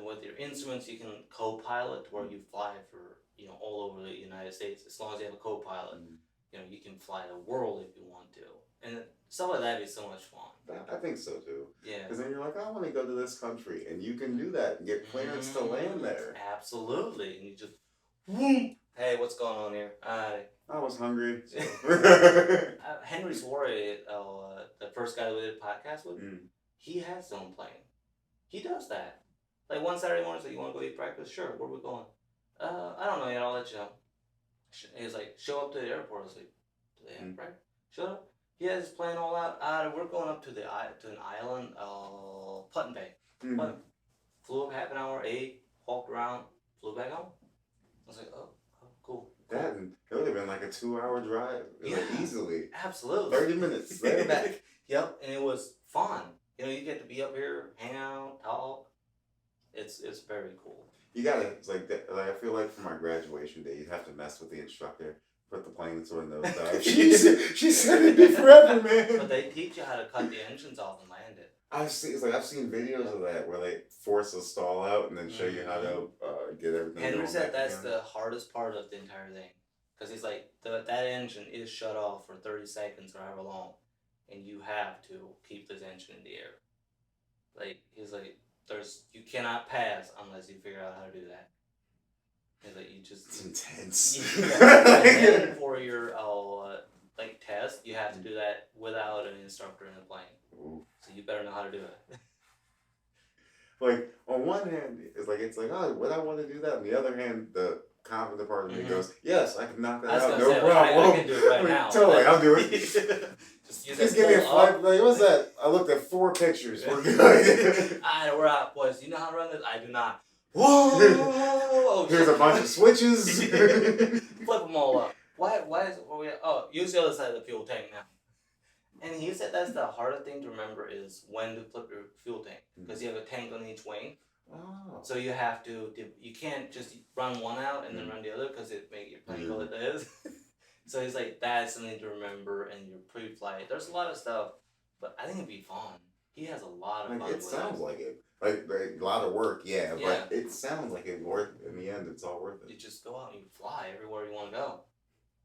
with your instruments, you can co-pilot where you fly for, all over the United States. As long as you have a co-pilot, you can fly the world if you want to. And stuff like that would be so much fun. I think so too. Yeah. Because then you're like, I want to go to this country. And you can do that and get clearance to land there. Absolutely. And you just, whoop. Hey, what's going on here? I was hungry. So. Henry Swarry, the first guy that we did a podcast with, he has his own plane. He does that. One Saturday morning, so you want to go eat breakfast? Sure, where are we going? I don't know yet, I'll let you know. He was like, show up to the airport. I was like, do they have breakfast? Shut up. He has his plane all out. We're going up to an island, Put in Bay. Flew up half an hour, ate, walked around, flew back home. I was like, oh, cool. That would have been a 2-hour drive. Easily. Absolutely. 30 minutes. There back. Yep, and it was fun. You get to be up here, hang out, talk. It's very cool. You gotta, I feel like for my graduation day, you have to mess with the instructor. Put the plane sort of nosedive. She said it'd be forever, man. But they teach you how to cut the engines off and land it. I've seen videos of that where they force a stall out and then show you how to get everything. Henry said that's the hardest part of the entire thing, because he's like that engine is shut off for 30 seconds or however long, and you have to keep this engine in the air. He's like, you cannot pass unless you figure out how to do that. He's like, It's intense. And then for your like test, you have to do that without an instructor in the plane. Ooh. So you better know how to do it. Like on one hand, it's like oh, would I want to do that? On the other hand, the confident part of me goes, yes, I can knock that out, no problem. I can do it right now. Totally, I'll do it. Just give me a flight. Like, what's that? I looked at 4 pictures. We're good. We're out, boys. You know how to run this? I do not. Whoa! There's a bunch of switches. Flip them all up. Why is use the other side of the fuel tank now. And he said that's the hardest thing to remember is when to flip your fuel tank. Because you have a tank on each wing. Oh. So you have to, you can't just run one out and then run the other because it make your plane go like this. So he's like, that's something to remember in your pre-flight. There's a lot of stuff, but I think it'd be fun. He has a lot of fun. It sounds like it. Like a lot of work, yeah, but it sounds like it's worth it. In the end, it's all worth it. You just go out and you fly everywhere you want to go.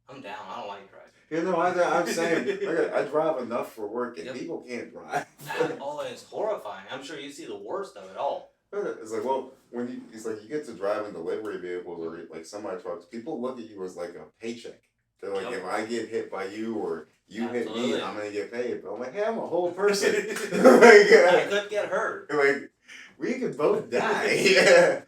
I'm down. I don't like driving. You know, I'm saying, I drive enough for work, and people can't drive. And it's horrifying. I'm sure you see the worst of it all. It's like, well, it's like you get to drive in delivery vehicles or like semi-trucks, people look at you as like a paycheck. They're like, if I get hit by you or you hit me, I'm going to get paid. But I'm like, hey, I'm a whole person. I could get hurt. Like, we could both die. Yeah.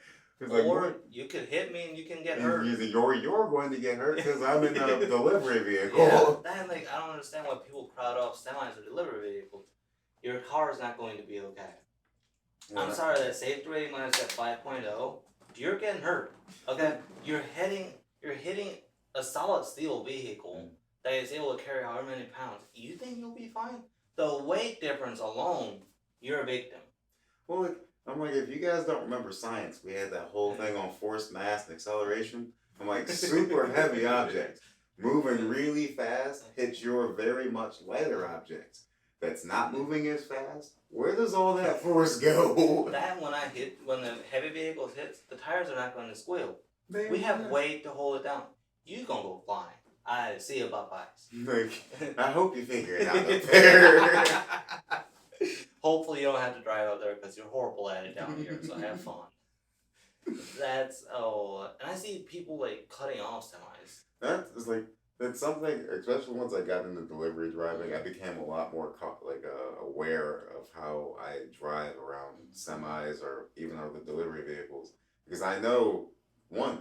Or you could hit me and you can get hurt. You're going to get hurt because I'm in a delivery vehicle. Yeah, I don't understand why people crowd off semis or delivery vehicles. Your car is not going to be okay. Yeah. I'm sorry, that safety rating when I said 5.0, you're getting hurt. Okay? You're hitting a solid steel vehicle that is able to carry however many pounds. You think you'll be fine? The weight difference alone, you're a victim. Well, I'm like, if you guys don't remember science, we had that whole thing on force, mass, and acceleration. I'm like, super heavy objects moving really fast hits your very much lighter objects that's not moving as fast. Where does all that force go? That when the heavy vehicles hit, the tires are not going to squeal. We have weight to hold it down. You're going to go flying. I see about eyes. Like, I hope you figure it out up there. Hopefully you don't have to drive out there because you're horrible at it down here, so have fun. And I see people like cutting off semis. That's something, especially once I got into delivery driving, I became a lot more aware of how I drive around semis or even other delivery vehicles. Because I know, one,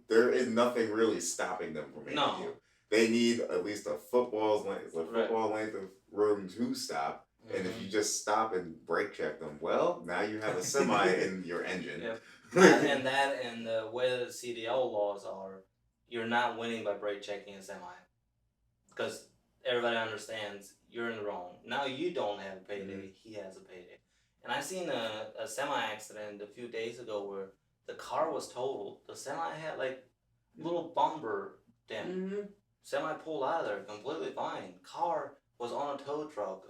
there is nothing really stopping them from hitting you. They need at least a football length of room to stop. And if you just stop and brake check them, well, now you have a semi in your engine. And the way the CDL laws are, you're not winning by brake checking a semi. Because everybody understands you're in the wrong. Now you don't have a payday, he has a payday. And I seen a semi accident a few days ago where the car was totaled. The semi had like little bumper dent. Semi pulled out of there completely fine. Car was on a tow truck.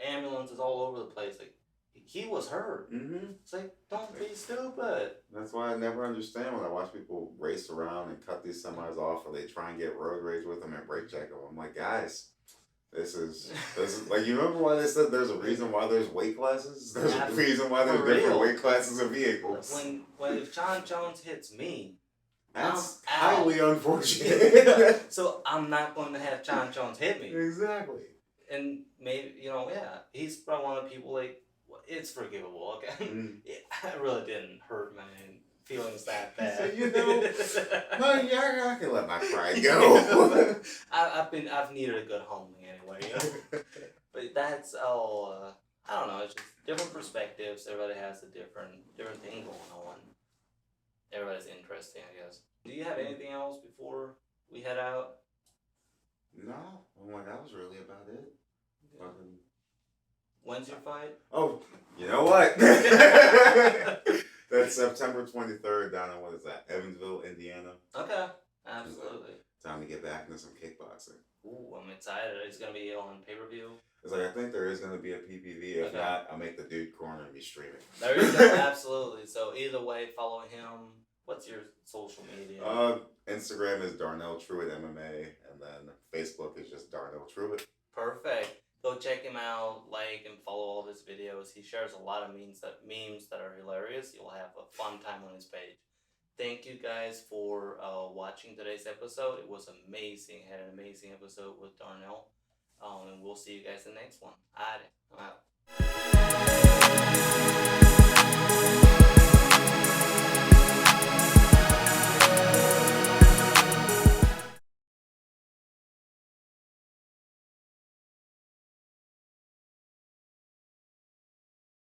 Ambulances all over the place. Like, he was hurt. It's like, don't be stupid. That's why I never understand when I watch people race around and cut these semis off, or they try and get road rage with them and brake check them. I'm like, guys, this is like, you remember why they said there's a reason why there's weight classes? There's a reason why there's different weight classes of vehicles. When if John Jones hits me, that's highly unfortunate. So I'm not going to have John Jones hit me. Exactly. And maybe, he's probably one of the people like, it's forgivable, okay? I really didn't hurt my feelings that bad. So, I can let my pride go. I've needed a good homing anyway, But that's all, I don't know, it's just different perspectives. Everybody has a different thing going on. Everybody's interesting, I guess. Do you have anything else before we head out? No. Well, that was really about it. Yeah. When's your fight? Oh, you know what? That's September 23rd down in, Evansville, Indiana. Okay. Absolutely. Time to get back into some kickboxing. Ooh, I'm excited. It's going to be on pay-per-view? It's like, I think there is going to be a PPV. If not, I'll make the dude corner and be streaming. There you go. Absolutely. So either way, follow him. What's your social media? Instagram is Darnell Truett MMA, and then Facebook is just Darnell Truett. Perfect. Go check him out, like and follow all of his videos. He shares a lot of memes that are hilarious. You'll have a fun time on his page. Thank you guys for watching today's episode. It was amazing. Had an amazing episode with Darnell. And we'll see you guys in the next one. Alright, I'm out.